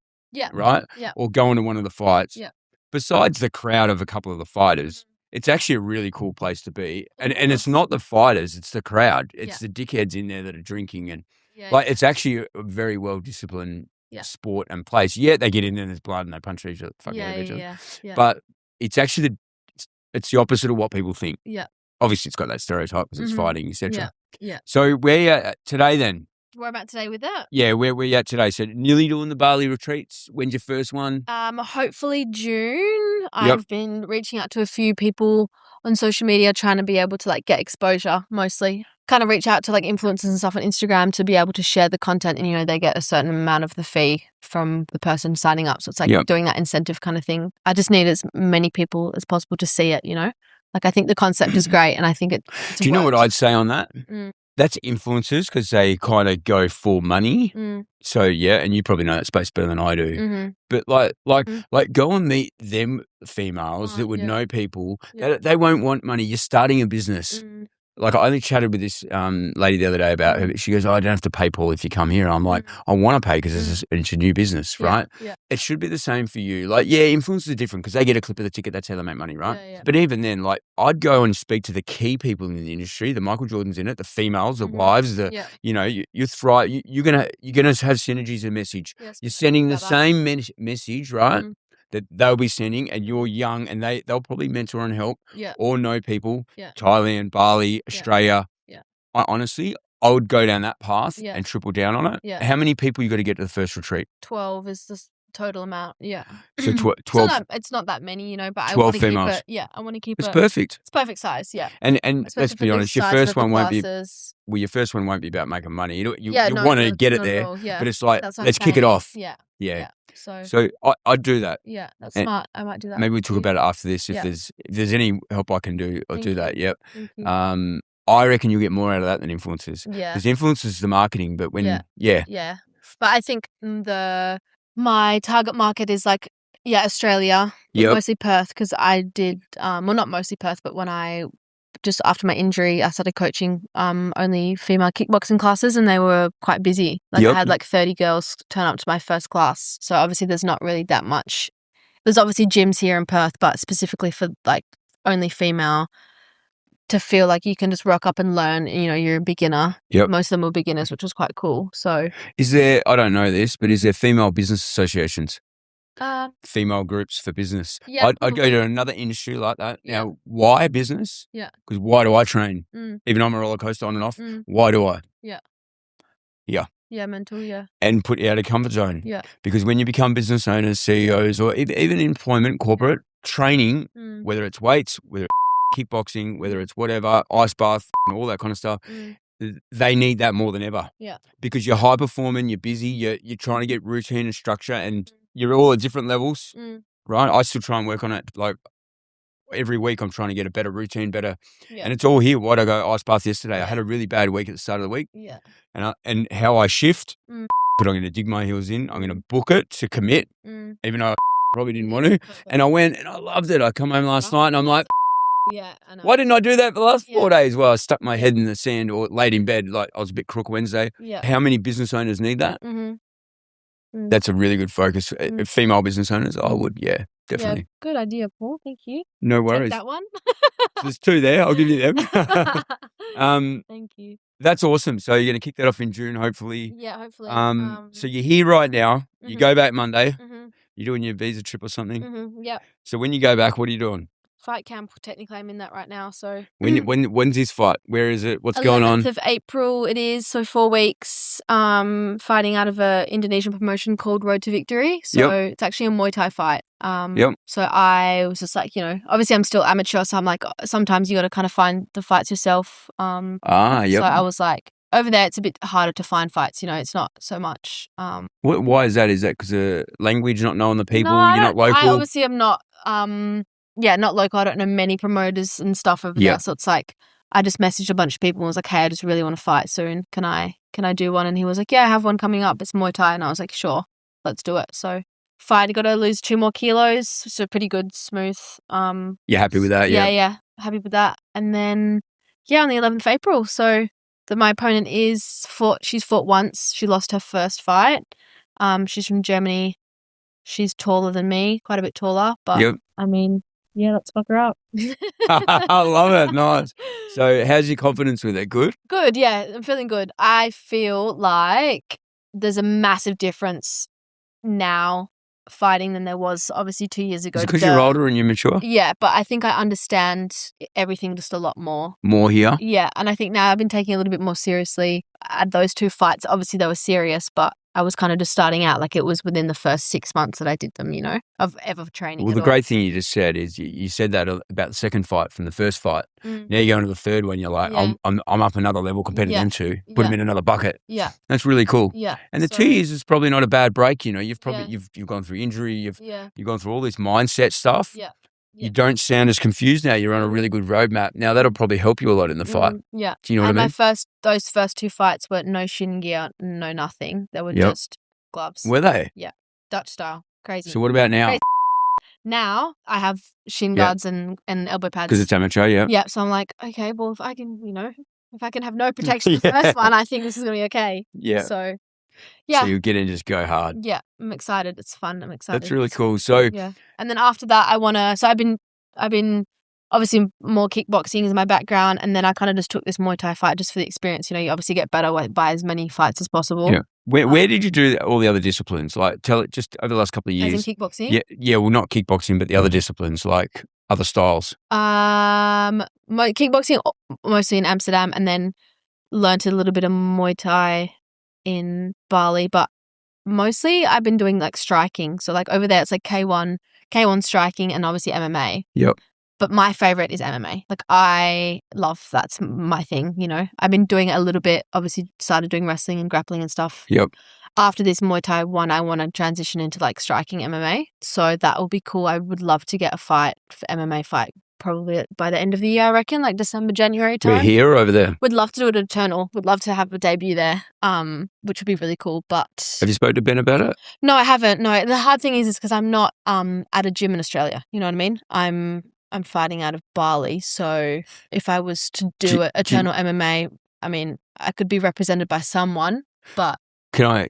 right? Yeah, or going to one of the fights. Yeah. Besides the crowd of a couple of the fighters, it's actually a really cool place to be, and it's not the fighters, it's the crowd. It's the dickheads in there that are drinking and. It's actually a very well disciplined sport and place. Yeah, they get in there and there's blood and they punch each other, fucking each other. Yeah. But it's actually it's the opposite of what people think. Yeah. Obviously, it's got that stereotype because it's fighting, etc. Yeah. So where you at today then? Where about today with that? Yeah, where you at today? So nearly doing the Bali retreats. When's your first one? Hopefully June. I've been reaching out to a few people on social media, trying to be able to like get exposure mostly. Kind of reach out to like influencers and stuff on Instagram to be able to share the content, and you know they get a certain amount of the fee from the person signing up, so it's like doing that incentive kind of thing. I just need as many people as possible to see it, you know, like I think the concept is great, and I think it's do you know what I'd say on that? That's influencers because they kind of go for money. So and you probably know that space better than I do. But like go and meet them females that would know people. They won't want money. You're starting a business. Like I only chatted with this lady the other day about her. She goes, "Oh, I don't have to pay Paul if you come here." I'm like, I want to pay because it's a new business, right? Yeah. It should be the same for you. Like, influencers are different because they get a clip of the ticket. That's how they make money, right? Yeah. But even then, like, I'd go and speak to the key people in the industry, the Michael Jordans in it, the females, the wives, you know, you thrive. You're gonna have synergies of message. Yes, you're sending the same message, right? That they'll be sending, and you're young, and they'll probably mentor and help or know people, Thailand, Bali, Australia. Honestly, I would go down that path and triple down on it. Yeah. How many people you got to get to the first retreat? 12 is the total amount. Yeah. So 12. It's not that many, you know, but 12 I want to females. keep it. Yeah, I want to keep it. It's perfect. It's perfect size. Yeah. And let's be honest, your first one won't be. Well, your first one won't be about making money. You want to get it there, but it's like let's kick it off. Yeah. So I'd do that. Yeah, that's smart. I might do that. Maybe we'll talk about it after this. If there's any help I can do, I'll do that. Yep. I reckon you'll get more out of that than influencers. Yeah. Because influencers is the marketing, but when Yeah. But I think my target market is like Australia, mostly Perth, because I did well, not mostly Perth, but when I just after my injury I started coaching only female kickboxing classes, and they were quite busy. Like I had like 30 girls turn up to my first class, so obviously there's not really that much. There's obviously gyms here in Perth, but specifically for like only female, to feel like you can just rock up and learn, you're a beginner. Most of them were beginners, which was quite cool. So is there, I don't know this, but is there female business associations? Female groups for business? Yeah, I'd go to another industry like that. Now, why business? Yeah. Because why do I train? Even I'm a roller coaster on and off. Why do I? Yeah. Yeah. Yeah, mental, and put you out of comfort zone. Yeah. Because when you become business owners, CEOs, or even employment, corporate, training, whether it's weights, whether it's kickboxing, whether it's whatever, ice bath, all that kind of stuff, they need that more than ever. Yeah. Because you're high performing, you're busy, you're trying to get routine and structure, and you're all at different levels, right? I still try and work on it. Like every week I'm trying to get a better routine, and it's all here. Why'd I go ice bath yesterday? I had a really bad week at the start of the week. Yeah. And how I shift, but I'm going to dig my heels in. I'm going to book it to commit, even though I probably didn't want to. And I went and I loved it. I come home last night and I'm like, I know. Why didn't I do that for the last 4 days? Well, I stuck my head in the sand or laid in bed. Like I was a bit crook Wednesday. Yeah. How many business owners need that? That's a really good focus. Female business owners, I would, definitely. Yeah, good idea, Paul. Thank you. No worries. Take that one. There's 2 there. I'll give you them. Thank you. That's awesome. So you're going to kick that off in June, hopefully. Yeah, hopefully. So you're here right now. You go back Monday. You're doing your visa trip or something. Yeah. So when you go back, what are you doing? Fight camp. Technically, I'm in that right now. So when's this fight? Where is it? What's going on? 11th of April it is. So 4 weeks. Fighting out of a Indonesian promotion called Road to Victory. So it's actually a Muay Thai fight. So I was just like, obviously I'm still amateur, so I'm like, sometimes you got to kind of find the fights yourself. So I was like, over there it's a bit harder to find fights. It's not so much. Why is that? Is that because of language, not knowing the people? No, you're not local. I obviously am not. Not local. I don't know many promoters and stuff over there. So it's like I just messaged a bunch of people and was like, hey, I just really want to fight soon. Can I do one? And he was like, yeah, I have one coming up. It's Muay Thai. And I was like, sure, let's do it. So fight, I got to lose 2 more kilos. So pretty good, smooth. You're happy with that? Yeah. Happy with that. And then, on the 11th of April. So my opponent she's fought once. She lost her first fight. She's from Germany. She's taller than me, quite a bit taller. But I mean, let's fuck her up. I love it. Nice. So how's your confidence with it? Good? Good, yeah. I'm feeling good. I feel like there's a massive difference now fighting than there was obviously 2 years ago. Because you're older and you're mature? Yeah, but I think I understand everything just a lot more. More here? Yeah, and I think now I've been taking it a little bit more seriously. At those 2 fights, obviously they were serious, but I was kind of just starting out. Like it was within the first 6 months that I did them, of ever training. Well, the great thing you just said is you said that about the second fight from the first fight. Now you go into the third one, you're like, I'm up another level compared to them 2. Put them in another bucket. Yeah. That's really cool. Yeah. And the 2 years is probably not a bad break. You've probably you've gone through injury. You've gone through all this mindset stuff. Yeah. You don't sound as confused now. You're on a really good roadmap. Now that'll probably help you a lot in the fight. Yeah. Do you know what I mean? Those first 2 fights were no shin gear, no nothing. They were just gloves. Were they? Yeah. Dutch style. Crazy. So what about now? Crazy. Now I have shin guards and elbow pads. Because it's amateur, Yeah. So I'm like, okay, well, if I can have no protection the first one, I think this is going to be okay. Yeah. So, yeah. So you get in and just go hard. Yeah. I'm excited. It's fun. I'm excited. That's really cool. So, and then after that, I've been obviously more kickboxing is my background, and then I kind of just took this Muay Thai fight just for the experience. You obviously get better by as many fights as possible. Yeah. Where did you do all the other disciplines? Like, tell it just over the last couple of years. As in kickboxing? Yeah. Well, not kickboxing, but the other disciplines, like other styles. Kickboxing mostly in Amsterdam, and then learnt a little bit of Muay Thai in Bali, but mostly I've been doing like striking. So like over there, it's like K1 striking, and obviously MMA. Yep. But my favorite is MMA. Like I love, that's my thing, I've been doing it a little bit, obviously started doing wrestling and grappling and stuff. Yep. After this Muay Thai one, I want to transition into like striking MMA. So that will be cool. I would love to get a MMA fight probably by the end of the year, I reckon, like December, January time. We're here or over there? Would love to do it at Eternal. Would love to have a debut there, which would be really cool. But have you spoken to Ben about it? No, I haven't. No, the hard thing is because I'm not at a gym in Australia. You know what I mean? I'm fighting out of Bali, so if I was to do it Eternal MMA, I mean, I could be represented by someone, but I'm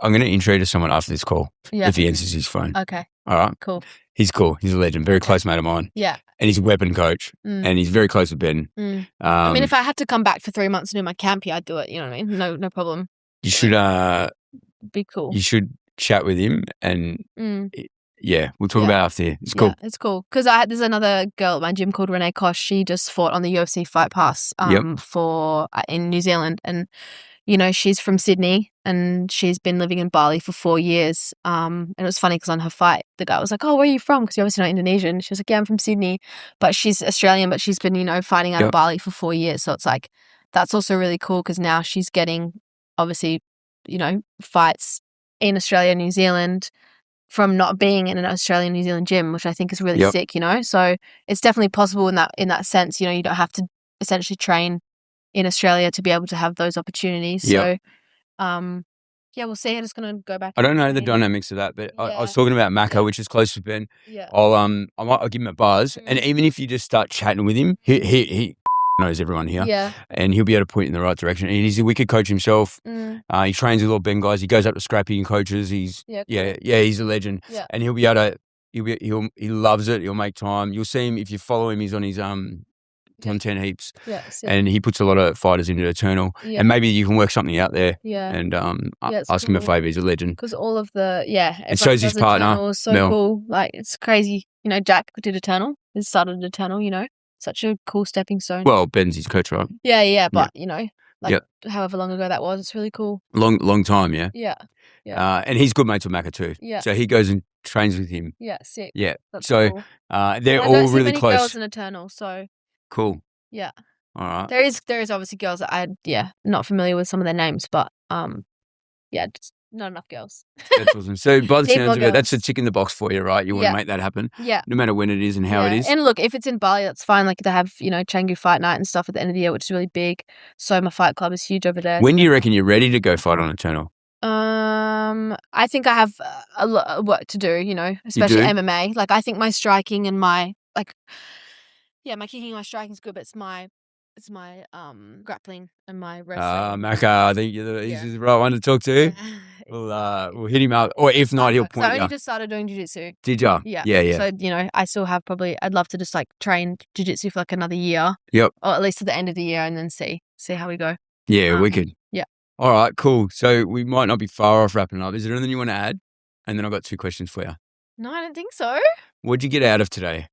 going to intro you to someone after this call. Yeah. If he answers his phone. Okay. All right. Cool. He's cool. He's a legend. Very close mate of mine. Yeah. And he's a weapon coach. And he's very close with Ben. I mean, if I had to come back for 3 months and do my camp here, I'd do it. You know what I mean? No problem. You should be cool. You should chat with him and we'll talk about it after here. It's cool. Yeah, it's cool. Because there's another girl at my gym called Renee Kosh. She just fought on the UFC Fight Pass in New Zealand. And, you know, she's from Sydney and she's been living in Bali for 4 years. And it was funny because on her fight, the guy was like, oh, where are you from? Because you're obviously not Indonesian. She was like, yeah, I'm from Sydney. But she's Australian, but she's been, you know, fighting out of Bali for 4 years. So it's like, that's also really cool because now she's getting, obviously, you know, fights in Australia, New Zealand, from not being in an Australian, New Zealand gym, which I think is really sick, you know. So it's definitely possible in that sense. You know, you don't have to essentially train in Australia to be able to have those opportunities. So, we'll see. I'm just gonna go back. I don't know the dynamics of that, but I was talking about Mako, which is close to Ben. Yeah. I'll give him a buzz, and even if you just start chatting with him, he knows everyone here. Yeah. And he'll be able to point you in the right direction. And he's a wicked coach himself. He trains with all Ben guys. He goes up to Scrappy and coaches. He's he's a legend. Yeah. And he'll be able to he loves it. He'll make time. You'll see him if you follow him, he's on his content heaps. Yeah. And he puts a lot of fighters into Eternal. Yeah. And maybe you can work something out there. Yeah. And ask him a favour. He's a legend. Because all of the and so's his partner. Was so Mel. cool. Like it's crazy. You know, Jack did Eternal. He started Eternal, you know. Such a cool stepping stone. Well, Ben's his coach, right? Yeah, but you know, like however long ago that was, it's really cool. Long time, yeah. Yeah. And he's good mates with Maka too. Yeah. So he goes and trains with him. Yeah, sick. Yeah. That's so cool. They're all really close. Girls in Eternal, so cool. Yeah. All right. There is obviously girls that not familiar with some of their names, but just not enough girls. That's awesome. So by the sounds of it, that's a tick in the box for you, right? You want to make that happen. Yeah. No matter when it is and how it is. And look, if it's in Bali, that's fine. Like they have, you know, Canggu Fight Night and stuff at the end of the year, which is really big. Soma Fight Club is huge over there. When do you reckon you're ready to go fight on Eternal? I think I have a lot of work to do, you know, especially MMA. Like I think my striking and my my kicking and my striking is good, but it's my grappling and my wrestling. Maka, I think he's the right one to talk to. We'll hit him up, or if not, he'll point you. I only just started doing jiu-jitsu. Did ya? Yeah. So, you know, I still have I'd love to just like train jiu-jitsu for like another year. Yep. Or at least to the end of the year and then see how we go. Yeah, wicked. Yeah. All right, cool. So we might not be far off wrapping up. Is there anything you want to add? And then I've got 2 questions for you. No, I don't think so. What'd you get out of today?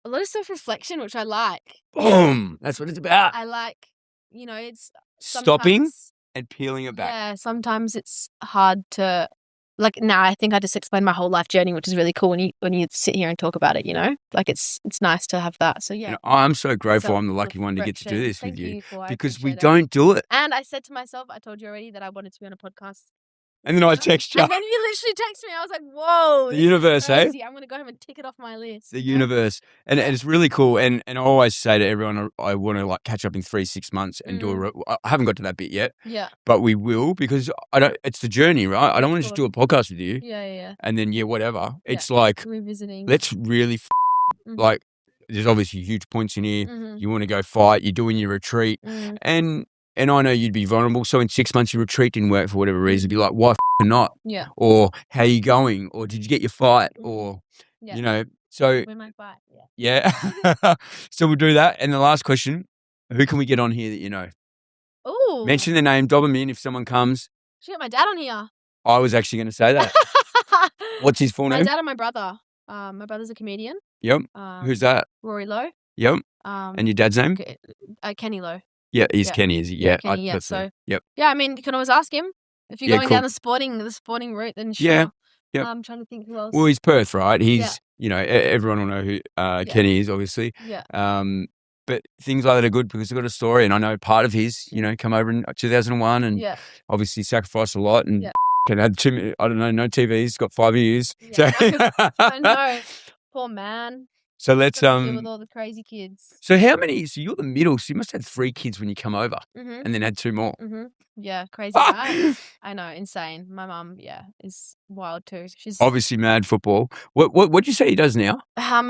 A lot of self-reflection, which I like. Boom! That's what it's about. I like, you know, it's stopping and peeling it back. Yeah, sometimes it's hard to, like now I think I just explained my whole life journey, which is really cool when you sit here and talk about it, you know? Like it's nice to have that. So yeah. You know, I'm so grateful I'm the lucky one to get to do this with you because we don't do it. And I said to myself, I told you already that I wanted to be on a podcast. And then I text you. And then you literally text me. I was like, whoa. The universe, eh? I'm going to go home and tick it off my list. The universe. And it's really cool. And I always say to everyone, I want to like catch up in 3-6 months and do I haven't got to that bit yet. Yeah. But we will because it's the journey, right? I don't want to just do a podcast with you. Yeah. And then, whatever. It's like, revisiting. Let's really like, there's obviously huge points in here. You want to go fight. You're doing your retreat. And I know you'd be vulnerable. So in 6 months, your retreat didn't work for whatever reason. Be like, why not? Yeah. Or how you going? Or did you get your fight? Or, you know, so. Win my fight. Yeah. So we'll do that. And the last question, who can we get on here that you know? Ooh. Mention their name, dob them in if someone comes. Should get my dad on here. I was actually going to say that. What's his full name? My dad and my brother. My brother's a comedian. Yep. Who's that? Rory Lowe. Yep. And your dad's name? Kenny Lowe. Yeah, he's Kenny, is he? Yeah, Kenny, so yep. Yeah, I mean, you can always ask him if you're going down the sporting route. Then sure. Yeah, yep. I'm trying to think who else. Well, he's Perth, right? He's you know everyone will know who Kenny is, obviously. Yeah. But things like that are good because they've got a story, and I know part of his, you know, come over in 2001 and obviously sacrificed a lot and had no TVs, got 5 years. Yeah. I know, poor man. So let's deal with all the crazy kids. So how many? So you're the middle. So you must have 3 kids when you come over, Mm-hmm. and then had 2 more. Mm-hmm. Yeah, crazy, right? I know, insane. My mum, is wild too. She's obviously mad football. What'd you say he does now?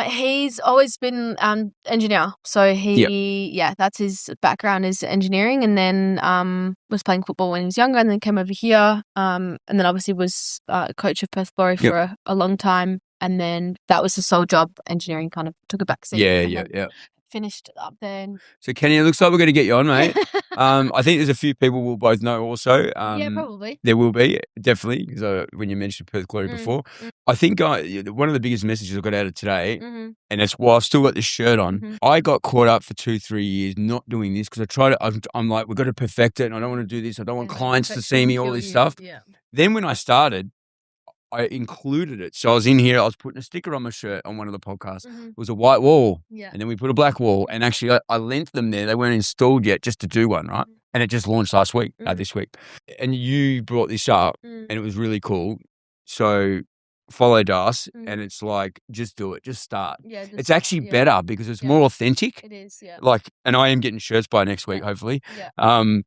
He's always been engineer. So that's his background is engineering, and then was playing football when he was younger, and then came over here. And then obviously was coach of Perth Glory for a long time, and then that was his sole job. Engineering kind of took a back seat. Yeah. Finished up there. So Kenny, it looks like we're going to get you on, mate. I think there's a few people we'll both know also. Yeah, probably. There will be, definitely, because when you mentioned Perth Glory before. I think one of the biggest messages I got out of today, and that's why I've still got this shirt on, I got caught up for 2-3 years not doing this because I tried to, I'm like, we've got to perfect it, and I don't want to do this. I don't want clients to see me, all this stuff. Yeah. Then when I started, I included it. So I was in here, I was putting a sticker on my shirt on one of the podcasts. It was a white wall. Yeah. And then we put a black wall. And actually, I lent them there. They weren't installed yet just to do one, right? And it just launched this week. And you brought this up, and it was really cool. So follow Darcy, and it's like, just do it. Just start. Yeah, it's actually better because it's more authentic. It is, yeah. And I am getting shirts by next week, hopefully. Yeah.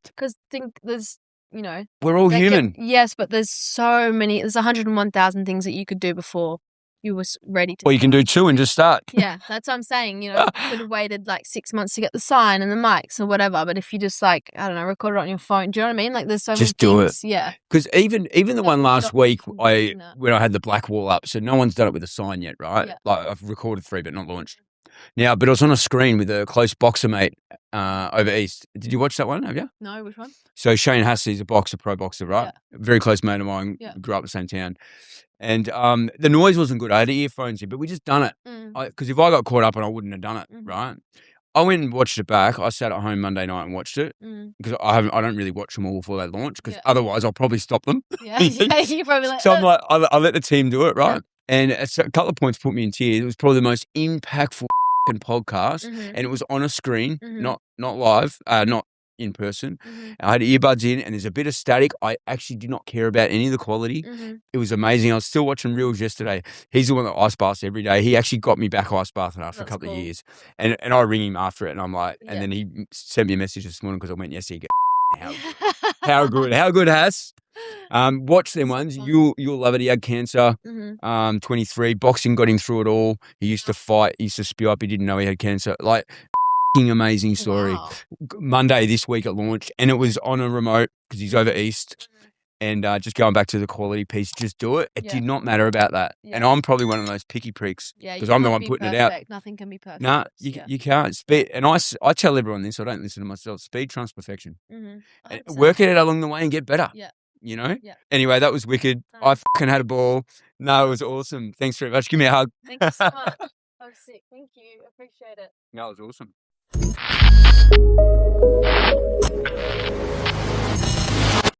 Because there's, we're all human. Yes, but there's so many. There's 101,000 things that you could do before you were ready to. Or you can do 2 and just start. Yeah, that's what I'm saying. You could have waited 6 months to get the sign and the mics or whatever. But if you just record it on your phone, do you know what I mean? There's so many things. Just do it. Yeah. Because even the one last week, when I had the black wall up, so no one's done it with a sign yet, right? Yeah. I've recorded 3, but not launched. Now, but I was on a screen with a close boxer mate over east. Did you watch that one? Have you? No, which one? So Shane Hassey's a boxer, pro boxer, right? Yeah. Very close mate of mine. Yeah. Grew up in the same town. And the noise wasn't good. I had earphones in, but we just done it. Because if I got caught up, and I wouldn't have done it, right? I went and watched it back. I sat at home Monday night and watched it because I don't really watch them all before they launch because otherwise I'll probably stop them. Yeah, you probably So I'm like, I let the team do it, right? Yeah. And a couple of points put me in tears. It was probably the most impactful podcast, and it was on a screen, not live, not in person. I had earbuds in, and there's a bit of static. I actually did not care about any of the quality. It was amazing. I was still watching reels yesterday. He's the one that ice baths every day. He actually got me back ice bathing after a couple of years, and I ring him after it, and I'm like, and then he sent me a message this morning because I went, yes, he how good Hass. Watch them ones. You'll love it. He had cancer. 23. Boxing got him through it all. He used to fight. He used to spew up. He didn't know he had cancer. Amazing story. Wow. Monday this week it launched, and it was on a remote because he's over east. And just going back to the quality piece, just do it. It did not matter about that. Yeah. And I'm probably one of those picky pricks because I'm the one putting it out. Nothing can be perfect. Nah, you can't. Speed, and I tell everyone this. I don't listen to myself. Speed trumps perfection. And work it out along the way and get better. Yeah. Yeah. Anyway, that was wicked. I fucking had a ball. No, it was awesome. Thanks very much. Give me a hug. Thank you so much. I was sick. Thank you. Appreciate it. No, it was awesome.